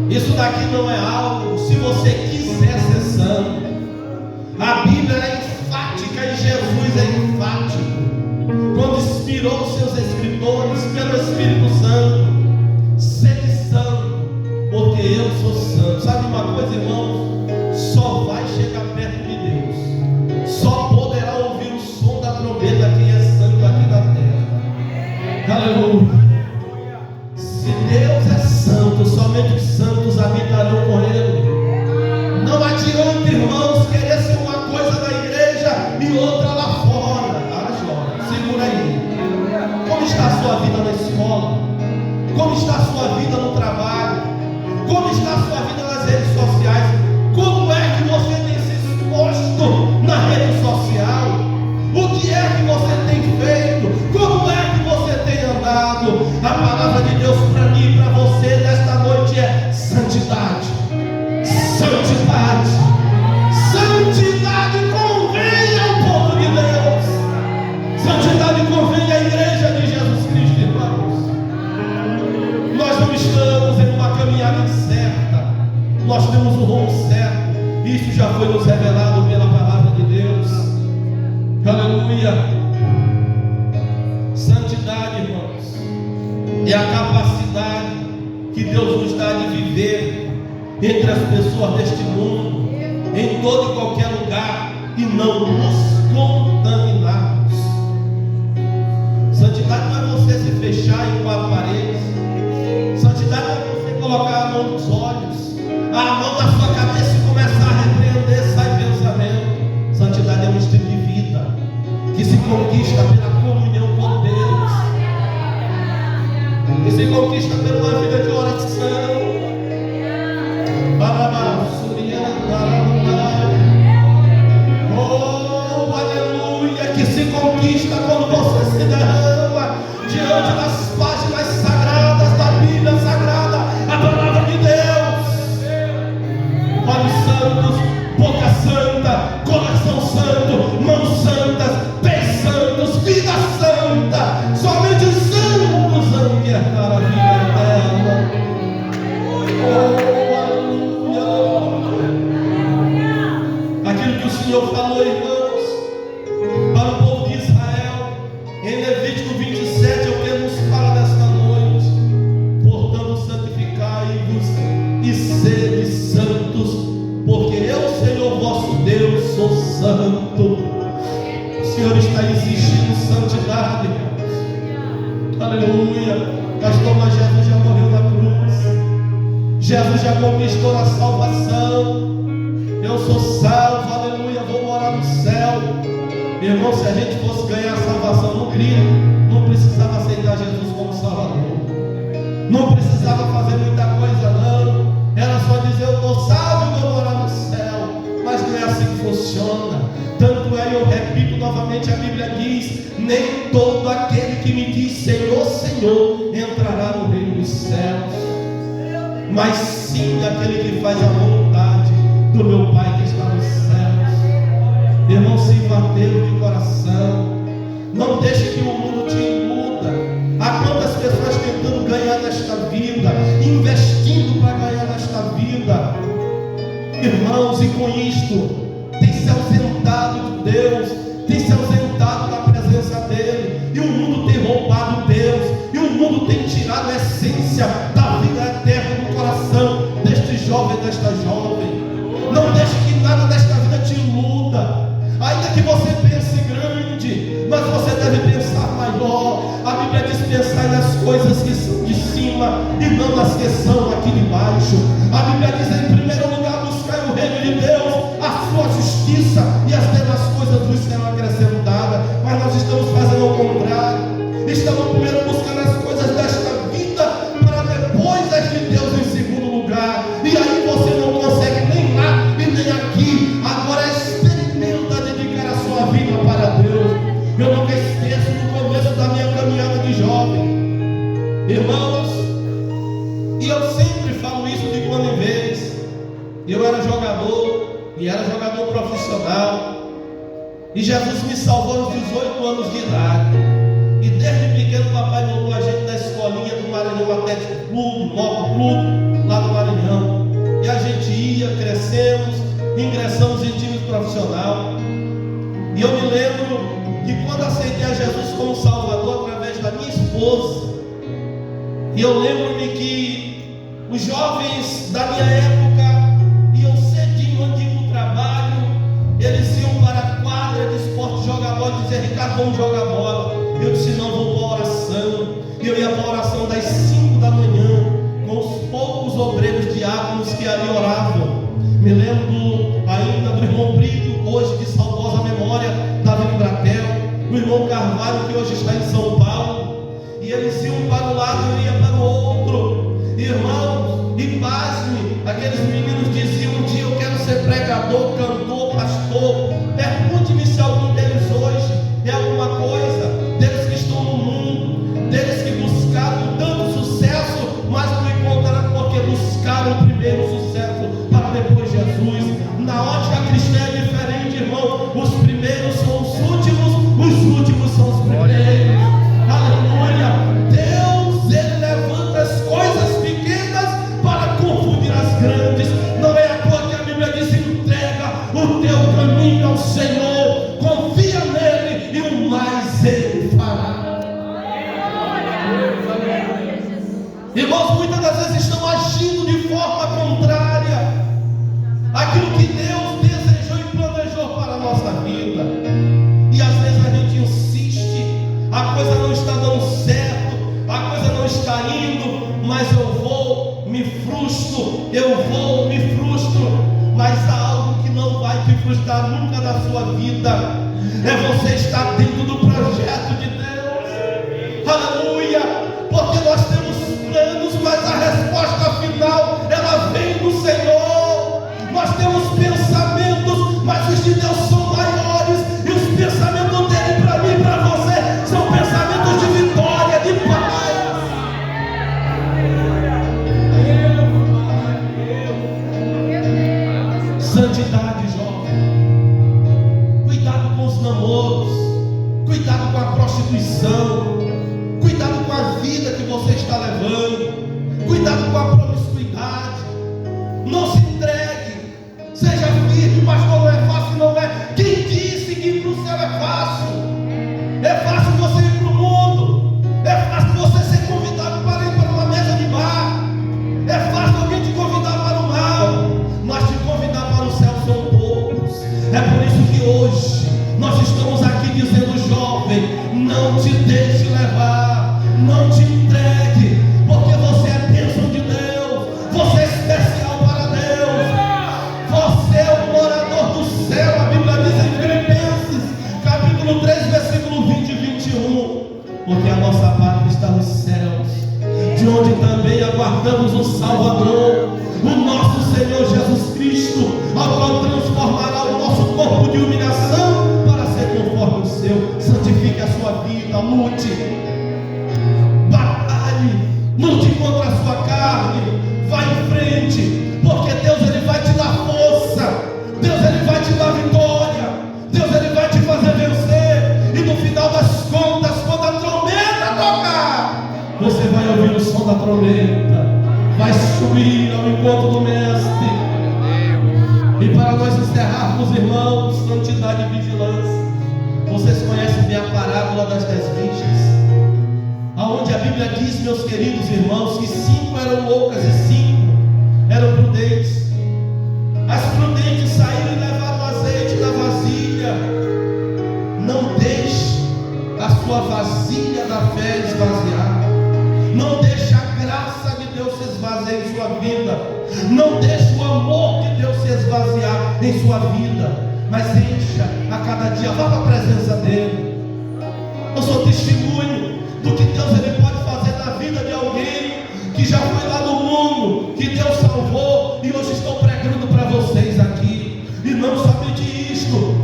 Isso daqui não é algo, se você quiser ser santo. A Bíblia é enfática e Jesus é enfático. Quando inspirou seus escritores pelo Espírito Santo, sede santo, porque eu sou santo. Sabe uma coisa, irmãos? Só vai chegar perto de Deus, só poderá ouvir o som da trombeta quem é santo aqui na terra. Aleluia! Se Deus é santo, somente os santos habitarão com Ele. Não adianta, irmãos, querer ser uma coisa na igreja e outra lá fora. Ah, jovem, segura aí. Como está a sua vida na escola? Como está a sua vida no trabalho? Como está a sua vida nas redes sociais? Como é que você tem se exposto na rede social? O que é que você tem feito? Como é que você tem andado? A palavra de Deus para mim e para você nesta noite é santidade. Santidade. Santidade convém ao povo de Deus. Santidade convém à igreja de Jesus Cristo, irmãos. Nós não estamos em uma caminhada incerta. Nós temos o rumo certo. Isso já foi nos revelado pela palavra de Deus. Aleluia. Santidade, irmãos, é a capacidade que Deus nos dá de viver entre as pessoas deste mundo, em todo e qualquer lugar, e não nos contaminarmos. Santidade não é você se fechar em quatro paredes. Santidade não é você colocar a mão nos olhos, a mão na sua cabeça e começar a repreender, sai pensamento. Santidade é um estilo de vida que se conquista pela comunhão com Deus, que se conquista pela vida de oração. Oh, aleluia, que se conquista quando você se derrama diante das páginas sagradas da Bíblia Sagrada, a palavra de Deus. Olhos santos, boca santa, coração santo, mãos santas, pés santos, vida santa. Somente os santos vão herdar a vida eterna. Aquilo que o Senhor falou, irmãos, para o povo de Israel, em Levítico 27, é o que nos fala nesta noite. Portanto, santificai-vos e sede santos, porque eu, Senhor vosso Deus, sou santo. O Senhor está exigindo santidade. Aleluia. Pastor, mas Jesus já morreu na cruz. Jesus já conquistou a salvação. Eu sou salvo, aleluia, vou morar no céu. Meu irmão, se a gente fosse ganhar a salvação no Cristo, não precisava aceitar Jesus como Salvador. Não precisava fazer muita coisa, não. Era só dizer, eu estou salvo e vou morar no céu. Mas não é assim que funciona. Tanto é, eu repito novamente, a Bíblia diz, nem todo aquele que me diz Senhor, Senhor, entrará no reino dos céus, mas sim aquele que faz a vontade do meu Pai que está nos céus. Irmão, sirva a Deus de coração. Não deixe que o mundo te iluda. Há quantas pessoas tentando ganhar nesta vida, investindo para ganhar nesta vida, irmãos, e com isto tem se ausentado de Deus, tem se ausentado da presença dele, e o mundo tem roubado Deus, e o mundo tem tirado a essência da vida eterna do coração deste jovem, desta jovem. Não deixe que nada desta vida te iluda, ainda que você pense grande, mas você deve pensar maior. A Bíblia diz: pensar nas coisas que são de cima e não nas que são aqui de baixo. A Bíblia diz: em primeiro lugar, buscar o reino de Deus, a sua justiça, e as demais coisas vos serão acrescentadas. Mas nós estamos fazendo o contrário. Estamos primeiro buscando as coisas desta vida, para depois as de Deus em segundo lugar. E aí você não consegue nem lá e nem aqui. Agora experimenta dedicar a sua vida para Deus. Eu nunca esqueço do começo da minha caminhada de jovem, irmãos, e eu sempre falo isso de quando em vez. Eu era jogador, e era jogador profissional, e Jesus me salvou aos 18 anos de idade. E desde pequeno papai botou a gente na escolinha do Maranhão Atlético Clube, Moto Clube, lá do Maranhão. E a gente ia, crescemos, ingressamos em time profissional. E eu me lembro que quando aceitei a Jesus como Salvador através da minha esposa, e eu lembro-me que os jovens da minha época iam cedinho antes de ir para o trabalho, eles iam para a quadra de esporte jogar bola e dizer: Ricardo, vamos jogar bola. Eu disse: não, vou para a oração. E eu ia para a oração das 5 da manhã, com os poucos obreiros diáconos que ali oravam. Me lembro ainda do irmão Brito, hoje de saudosa memória, estava em Bratel, o irmão Carvalho, que hoje está em São Paulo, e eles iam para um lado e eu ia para o outro. Irmãos, e pasme, aqueles meninos diziam: um dia eu quero ser pregador, cantor, pastor. Pergunte-me se algum deles hoje é alguma coisa, deles que estão no mundo, deles que buscaram tanto sucesso, mas não encontraram porque buscaram primeiro o sucesso para depois Jesus. Na ótica cristã é diferente, irmão. Os primeiros são os últimos são os primeiros. Aleluia! Deus, Ele levanta as coisas pequenas para confundir as grandes. Não é à toa que a Bíblia diz: entrega o teu caminho ao Senhor, confia nele e o mais Ele fará. Irmãos, muitas das vezes estão agindo de forma contrária àquilo que Deus desejou e planejou para a nossa vida. E às vezes a gente insiste, a coisa não está dando certo, a coisa não está indo, mas eu vou, me frustro, mas há algo que não vai te frustrar nunca na sua vida, é você estar dentro do projeto de Deus. Aleluia! Porque nós temos planos, mas a resposta final, ela vem do Senhor. Nós temos pensamentos, mas os de Deus são maiores, e os pensamentos dele para mim e para você são pensamentos de vitória, de paz. Santidade, jovem. Cuidado com os namoros, cuidado com a prostituição, cuidado com a vida que você está levando, cuidado com a promiscuidade. Não se entregue, seja firme, mas não é fácil, não é. Quem disse que ir para o céu é fácil? É fácil você ir para o mundo, é fácil você ser convidado para ir para uma mesa de bar, é fácil alguém te convidar para o mal, mas te convidar para o céu são poucos. É por isso que hoje nós estamos aqui dizendo: jovem, não te deixe levar, não te entregue, porque você é bênção de Deus, você é especial para Deus, você é o morador do céu. A Bíblia diz em Filipenses, capítulo 3, versículo 20 e 21, porque a nossa pátria está nos céus, de onde também aguardamos o Salvador, o nosso Senhor Jesus Cristo, ao qual transformará o nosso corpo de humilhação para ser conforme o seu. Santifique a sua vida, lute, batalhe, lute contra a sua carne, vá em frente, porque Deus, Ele vai te dar força, Deus, Ele vai te dar vitória, Deus, da trombeta vai subir ao encontro do Mestre. E para nós encerrarmos, irmãos, santidade e vigilância, vocês conhecem bem a parábola das 10 virgens, aonde a Bíblia diz, meus queridos irmãos, que 5 eram loucas e 5 eram prudentes. As prudentes saíram e levaram azeite da vasilha. Não deixe a sua vasilha da fé esvaziar. Não deixe a graça de Deus se esvaziar em sua vida. Não deixe o amor de Deus se esvaziar em sua vida. Mas encha a cada dia, vá para a presença dele. Eu sou testemunho do que Deus ele pode fazer na vida de alguém que já foi lá no mundo, que Deus salvou, e hoje estou pregando para vocês aqui. E não somente isto,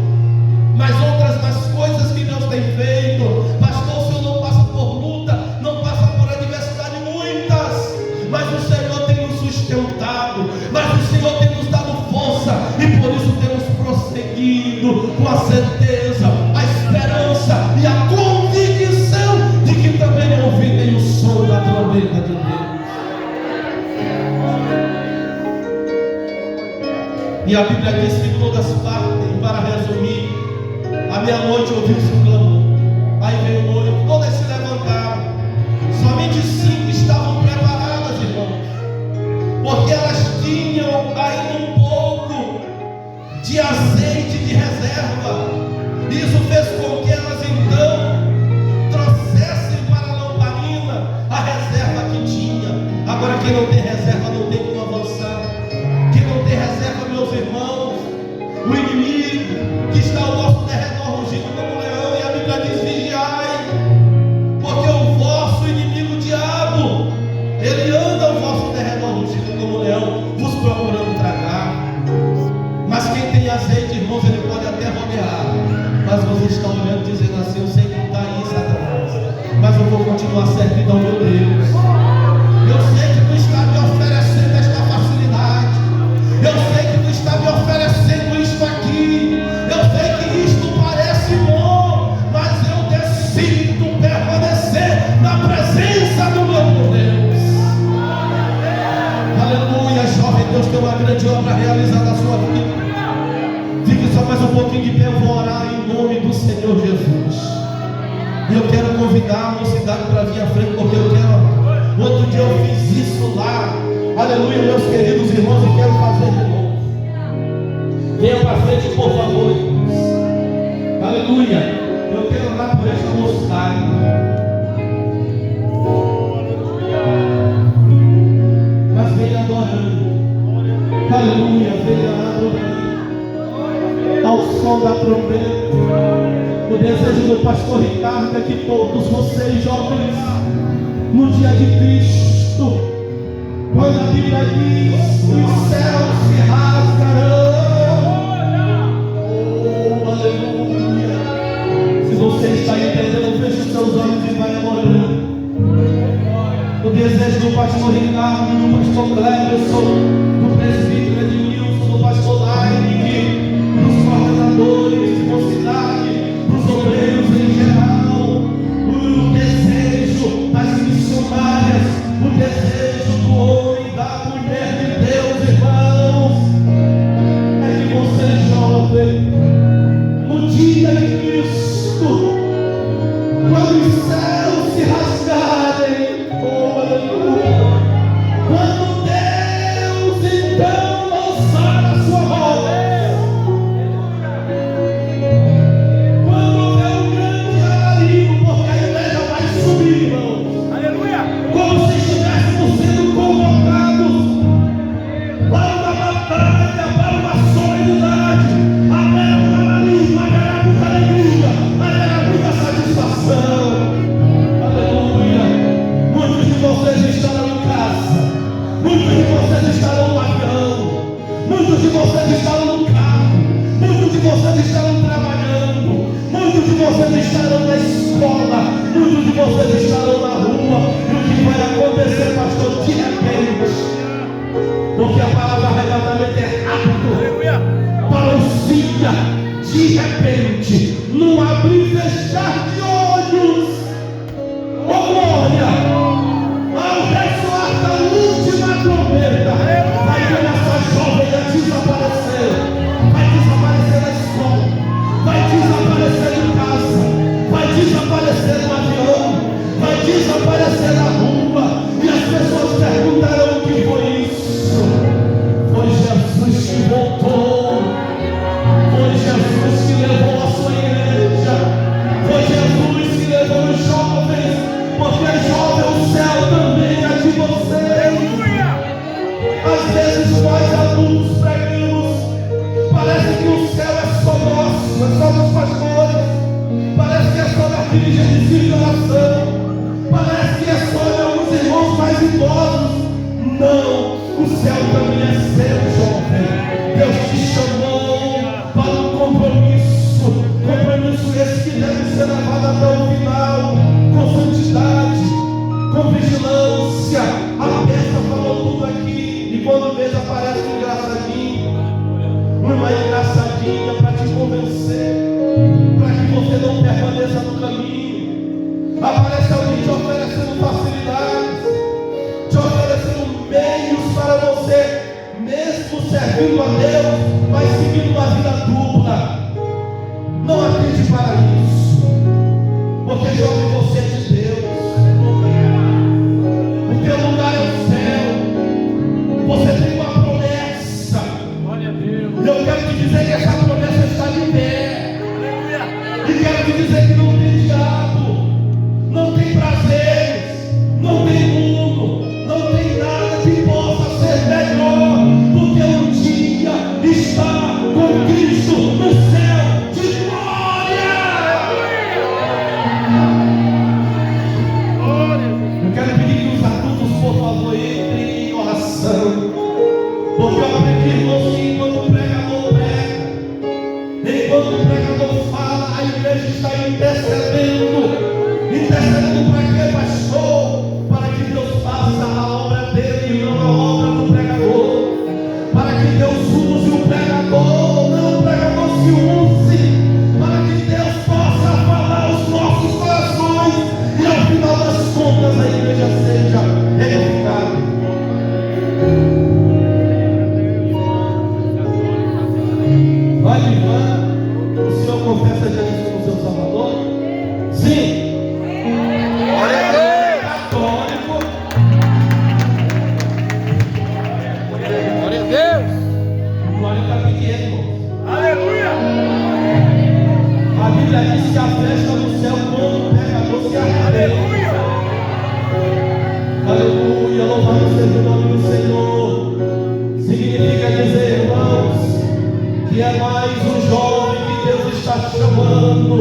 mas outras mais coisas que Deus tem feito. Pastor, o Senhor não passa por luta, não passa por adversidade, muitas, mas o Senhor tem nos sustentado, mas o Senhor tem nos dado força, e por isso temos prosseguido com a certeza, a esperança e a convicção de que também ouvirem o som da trombeta de Deus. E a Bíblia diz que todas partem. Para resumir, à meia-noite ouviu-se um clamor. Aí veio o noivo, todas se levantaram. Somente 5 estavam preparadas, irmãos, porque elas tinham ainda um pouco de azeite de reserva. Isso fez com que elas então trouxessem para a lamparina a reserva que tinha. Agora, quem não tem reserva não tem como avançar. Quem não tem reserva, meus irmãos, o inimigo que está ao nosso derredor rugindo como leão, e a Bíblia diz: vigiai, porque o vosso inimigo, o diabo, ele anda ao vosso derredor rugindo como leão, vos procurando tragar. Mas quem tem azeite, irmãos, ele pode até rodear, mas você está olhando dizendo assim: eu sei que está aí, Satanás, mas eu vou continuar servindo ao meu Deus. Eu sei que tu está me oferecendo esta facilidade, eu sei que tu está me oferecendo isto aqui, eu sei que isto parece bom, mas eu decido permanecer na presença do meu Deus. Aleluia, jovem, Deus tem uma grande obra realizada na sua vida. Fique só mais um pouquinho de pé, eu vou orar em nome do Senhor Jesus. E eu quero convidar a mocidade para vir à frente, porque eu quero. Outro dia eu fiz isso lá. Aleluia, meus queridos irmãos, e quero fazer de novo. Venha para frente, por favor, irmãos. Aleluia. Eu quero orar por esta mocidade. Mas venha adorando. Aleluia, venha adorando. Ao som da trombeta. O desejo do pastor Ricardo é que todos vocês, jovens, no dia de Cristo, quando a Bíblia diz: os céus se rasgarão. Oh, aleluia. Se você está entendendo, feche os seus olhos e vai orando. O desejo do pastor Ricardo, do pastor Cleverson, do presbítero Edmilson, do pastor Laine, dos coordenadores de mocidade, dos obreiros em geral, o desejo das missionárias, o desejo do homem e da mulher de Deus, irmãos, é que você, jovem, no dia de Cristo, quando os céus se rasgarem, oh, aleluia, quando Deus então lançar a sua mão, quando houver um grande alarido, porque a igreja vai subir, irmãos, aleluia, como se estivéssemos sendo convocados para uma batalha, para uma solenidade. Haverá um alarido, haverá muita alegria, haverá muita satisfação. Aleluia. Muitos de vocês estarão em casa, muitos de vocês estarão no avião, muitos de vocês estarão no carro, muitos de vocês estarão trabalhando, muitos de vocês estarão na escola, muitos de vocês estarão na rua. E o que vai acontecer, pastor, de repente, porque a palavra arrebatamento é rápido, parousia, de repente, num abrir e fechar de olhos, oh glória, ao idosos. Não, o céu também é seu, jovem. Deus te chamou para um compromisso esse que deve ser levado até o final, com santidade, com vigilância. A peça falou tudo aqui, e quando vejo aparece um engraçadinho, uma engraçadinha para te convencer, para que você não permaneça no caminho. Aparece alguém te oferecendo facilidades, te oferecendo meios para você, mesmo servindo a Deus, mas seguindo uma vida dupla. Não atende para isso, porque jovem, você é de Deus. O teu lugar é o céu. Você tem uma promessa. Eu quero te dizer que essa promessa está de pé. E quero te dizer que não tem diabo, não tem prazeres, não tem mundo, não tem nada que possa ser melhor do que um dia estar com Cristo no céu de glória. Eu quero pedir que os adultos, por favor, entrem em oração, porque eu aprendi, irmão, que enquanto o pregador prega, enquanto o pregador fala, a igreja está intercedendo para quê, pastor? Para que Deus faça a obra dele e não a obra do pregador, para que Deus use o pregador, não o pregador se use, para que Deus possa falar aos nossos corações e ao final das contas a igreja seja edificada. Vai, Ivan, o senhor confessa Jesus como seu Salvador? Sim. Católico. Glória a Deus. Glória está pequeno. Aleluia. A Bíblia diz que a festa no céu quando o pecador se arrepende. Aleluia, louvado seja o nome do Senhor. Significa dizer, irmãos, que é mais um jovem que Deus está chamando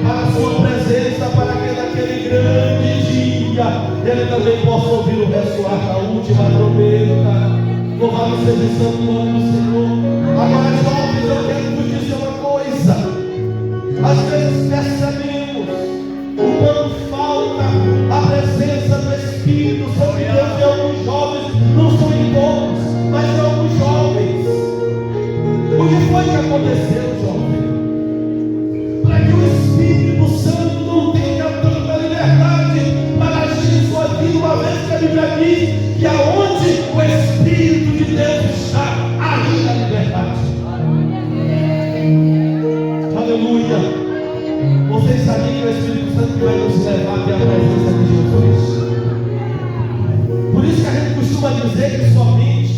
para a sua presença, para que naquele grande dia ele também possa ouvir o ressoar da última trombeta. Louvado seja o santo nome do Senhor. Agora, jovens, eu quero vos dizer uma coisa. Às vezes percebemos o quanto falta a presença do Espírito Santo de Deus em alguns jovens, não são em todos, mas em alguns jovens. O que foi que aconteceu, jovem? Para que o Espírito Santo não tenha tanta liberdade para agir em sua vida, uma vez que a Bíblia diz que aonde o Espírito de Deus está, aí a liberdade. Aleluia. Vocês sabem que o Espírito Santo vai nos levar até a presença de Jesus? Por isso que a gente costuma dizer que somente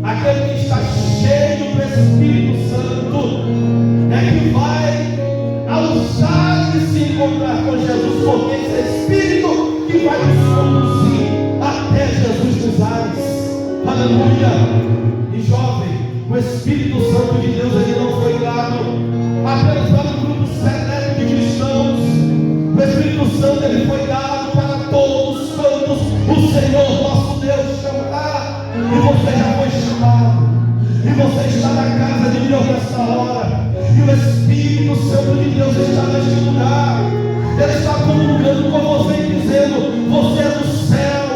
aquele que está cheio do Espírito Santo é que vai alçar e se encontrar com Jesus, porque esse Espírito que vai nos conduzir até Jesus dos ares. Aleluia. E jovem, o Espírito Santo de Deus ele não foi dado apenas para um grupo seleto de cristãos. O Espírito Santo ele foi dado para todos quantos o Senhor nosso Deus chamará. E você já foi chamado, e você está na casa de Deus nesta hora, e o Espírito Santo de Deus está neste lugar. Ele está comunicando com você e dizendo: você é do céu,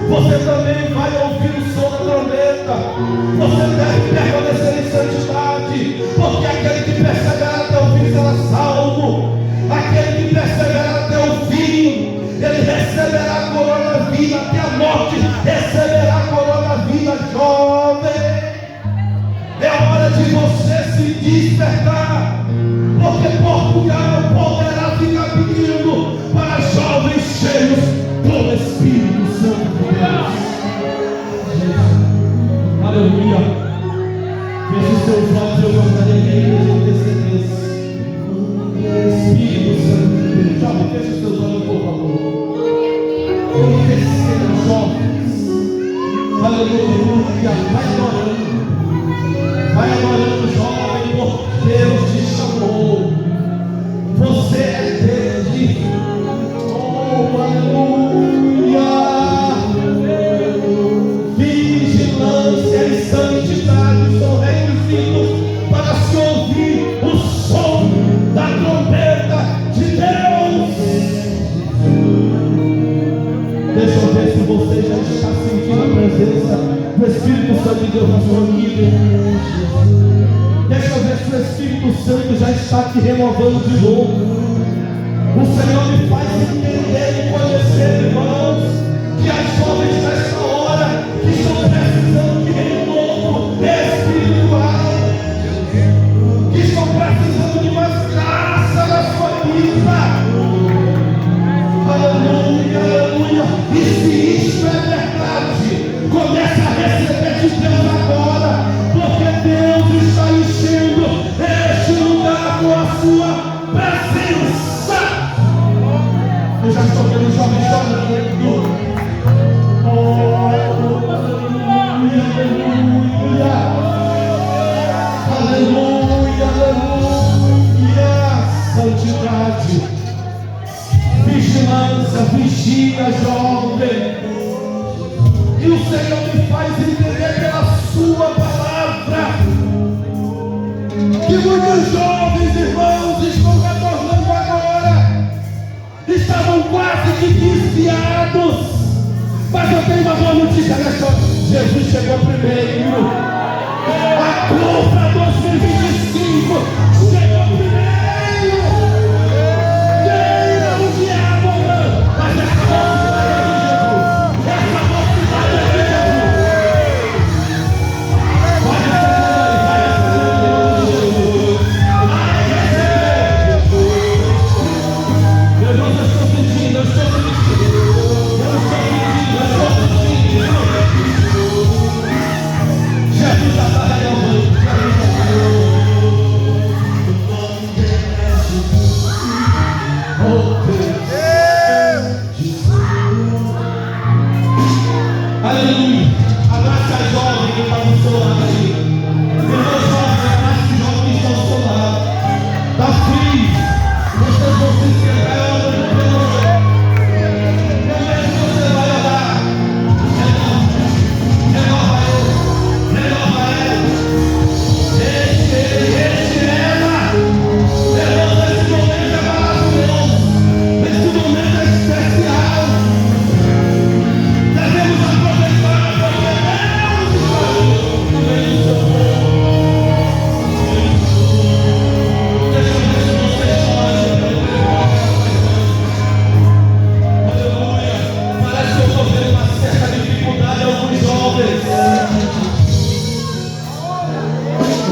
você também vai ouvir o som da trombeta, você deve permanecer em santidade, porque aquele que perseverar até o fim será salvo, aquele que perseverar até o fim, ele receberá a coroa da vida, até a morte receberá a coroa da vida. Jovem, é hora de você se despertar, porque Portugal poderá ficar pedindo para jovens cheios do Espírito Santo de Deus. Aleluia. Feche seus olhos, eu gostaria que a igreja intercedesse. Espírito Santo de Deus. Jovem, feche seus olhos, por favor. Interceda, jovens. Aleluia. Vai adorando. Vai adorando, jovem, porque Deus te chamou. Você é dele. Oh, aleluia. Santo já está te renovando de novo. O Senhor me faz entender e conhecer, irmãos, que as jovens nessa hora que estão precisando de renovo espiritual, que estão precisando de mais graça na sua vida. Aleluia, aleluia. E se isto é verdade, comece a receber de Deus agora, porque Deus está enchendo este lugar com a sua presença. Eu já estou vendo jovens chorando. Oh, aleluia, aleluia. Aleluia, aleluia. Santidade, vigilância, vigia, jovem. E o Senhor me faz entender pela sua palavra que muitos jovens irmãos estão retornando agora. Estavam quase que viciados. Mas eu tenho uma boa notícia nessa hora. Jesus chegou primeiro. A compra 2025 chegou primeiro. Queira o diabo ou não, mas essa mocidade é de Jesus. Essa mocidade é de Jesus. Vai receber Jesus. Vai receber Jesus. Meu Deus, eu estou sentindo, eu estou sentindo. Jesus já está renovando. Aleluia. Abraça a jovem que está do seu lado aí. Irmão jovem, abraça o jovem que está do seu lado. Está frio. Vocês vão se encerrar orando pelo Senhor. Como é que você vai orar? Renova ele. Renova ele. Este ela. Levanta esse momento, é maravilhoso. Esse momento é especial. Devemos aproveitar porque Deus está no meio do seu povo. Deixa eu ver se você chora. Aleluia. Parece que eu estou vendo uma certa dificuldade em alguns jovens.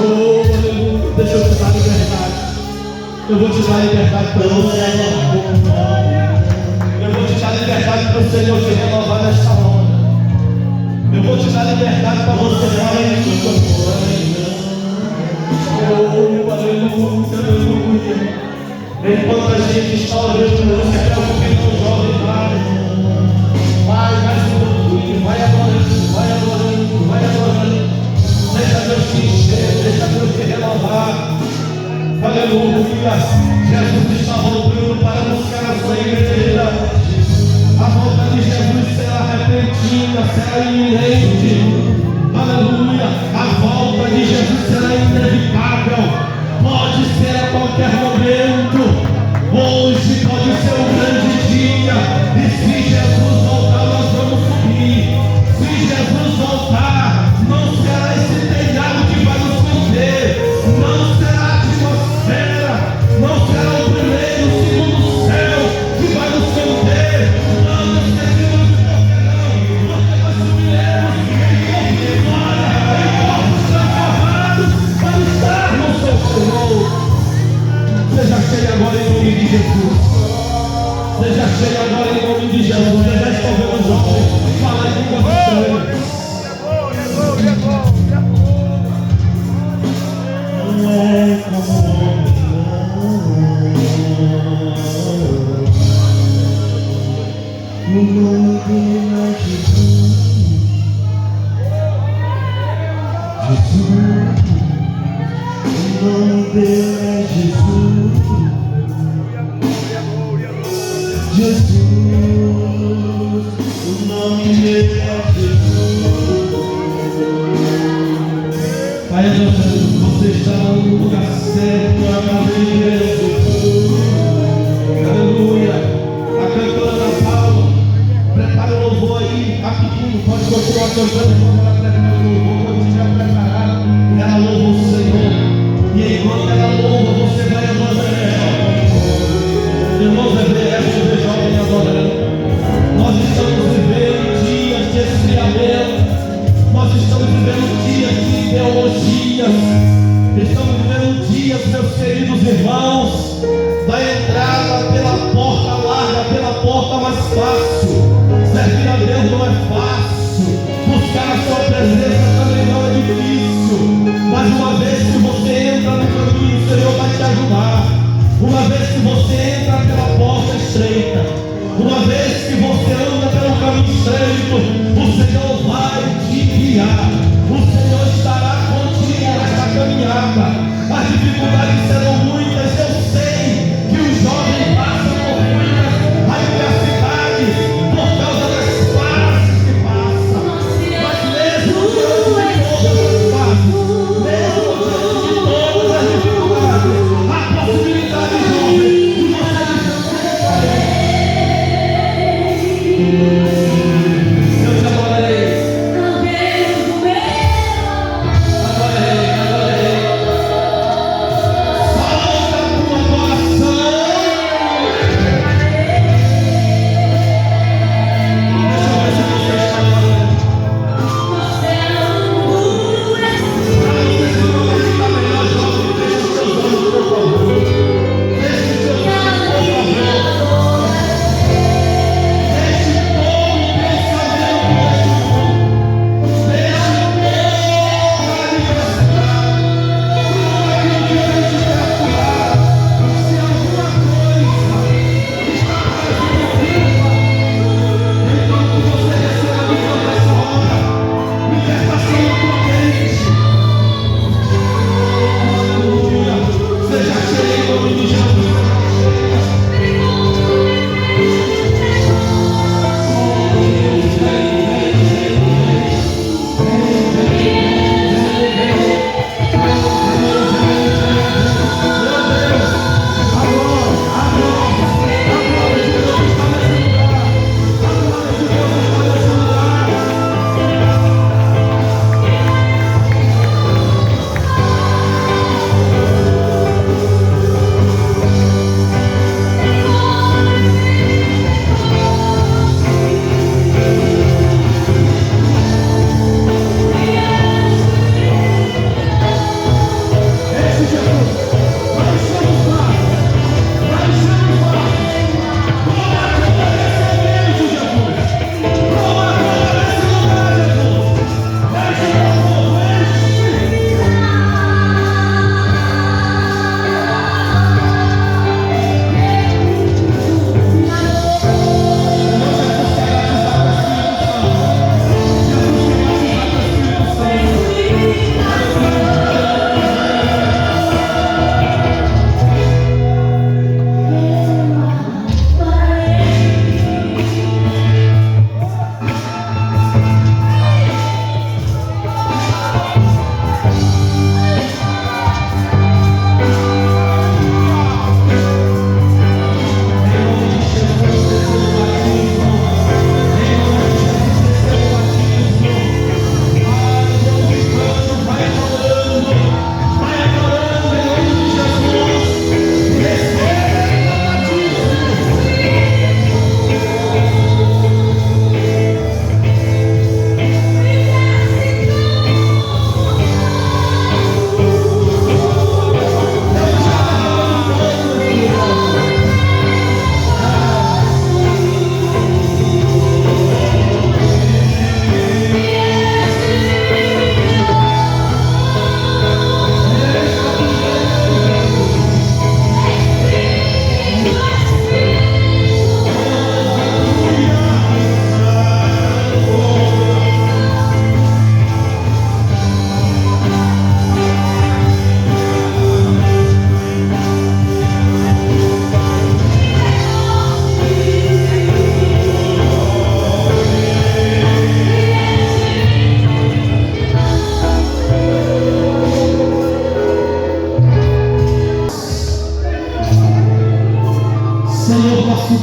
Oh, aleluia. Deixa eu te dar liberdade. Eu vou te dar liberdade para você. Eu vou te dar liberdade para o Senhor te renovar nesta hora. Eu vou te dar liberdade para você falar em língua. Oh, aleluia, aleluia. Enquanto a gente está orando, você quer um pouquinho jovem, vai mais um pouquinho, vai adorando, vai adorando, vai adorando. Deixa Deus te encher, deixa Deus te renovar. Aleluia. Jesus está voltando para buscar a sua igreja. A volta de Jesus será repentina, será iminente. Aleluia. A volta de Jesus será inevitável. Pode ser a qualquer momento. Hoje pode ser um grande dia. E se Jesus voltar, nós vamos subir. Se Jesus voltar, não será esse telhado que vai nos conter. Não será a atmosfera. Não será o primeiro, o segundo céu que vai nos conter. Não nos servimos de qualquer não. Porque nós subiremos em corpo de glória, em corpos transformados, para estar no seu Senhor. Seja cheio agora em nome de Jesus. Seja cheio agora em nome de Jesus. Eu já estou vendo os jovens falar em língua estranha. Não é como o nome dele é Jesus. Jesus. O nome dele é Jesus. Jesus. O nome dele é Jesus. Pai, você está no lugar certo, amém, Jesus. Aleluia. A cantora Paula, prepara o louvor aí, rapidinho, pode continuar cantando, enquanto ela prepara o louvor, quando estiver preparada, ela louva o Senhor. E enquanto ela louva fácil. Servir a Deus não é fácil. Buscar a sua presença também não é difícil. Mas uma vez que você entra no caminho, o Senhor vai te ajudar. Uma vez que você entra pela porta estreita, uma vez que você anda pelo caminho estreito, o Senhor vai te guiar. O Senhor estará contigo nesta caminhada. As dificuldades serão muitas, eu sei que os jovens passam por muitas adversidades por causa das fases que passam. Mas mesmo diante de todas as fases, mesmo diante de todas as dificuldades, a possibilidade, jovem, de você eu te adorarei.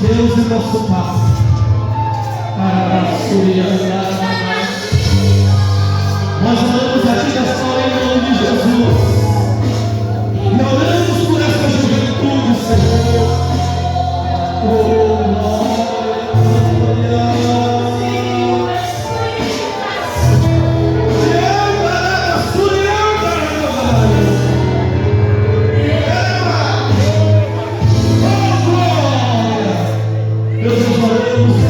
Deus é nosso Pai. Nós oramos a Ti nessa hora em nome de Jesus. E oramos por essa juventude, Senhor. Deus, nós oramos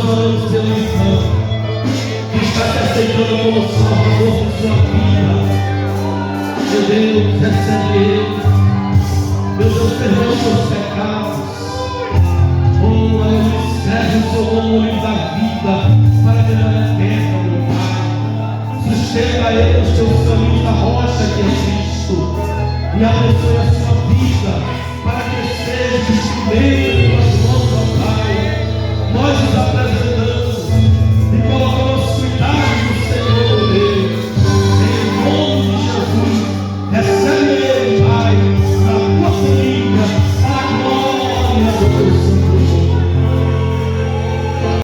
nós oramos pelo irmão que está te aceitando como Salvador de sua vida. Meu Deus, recebe ele. Meu Deus, perdoa os seus pecados. Oh, aleluia, serve o seu nome no livro da vida para a vida eterna, meu Pai. Sustenta ele nos teus caminhos da rocha que é Cristo. E abençoe a sua vida para que seja instrumento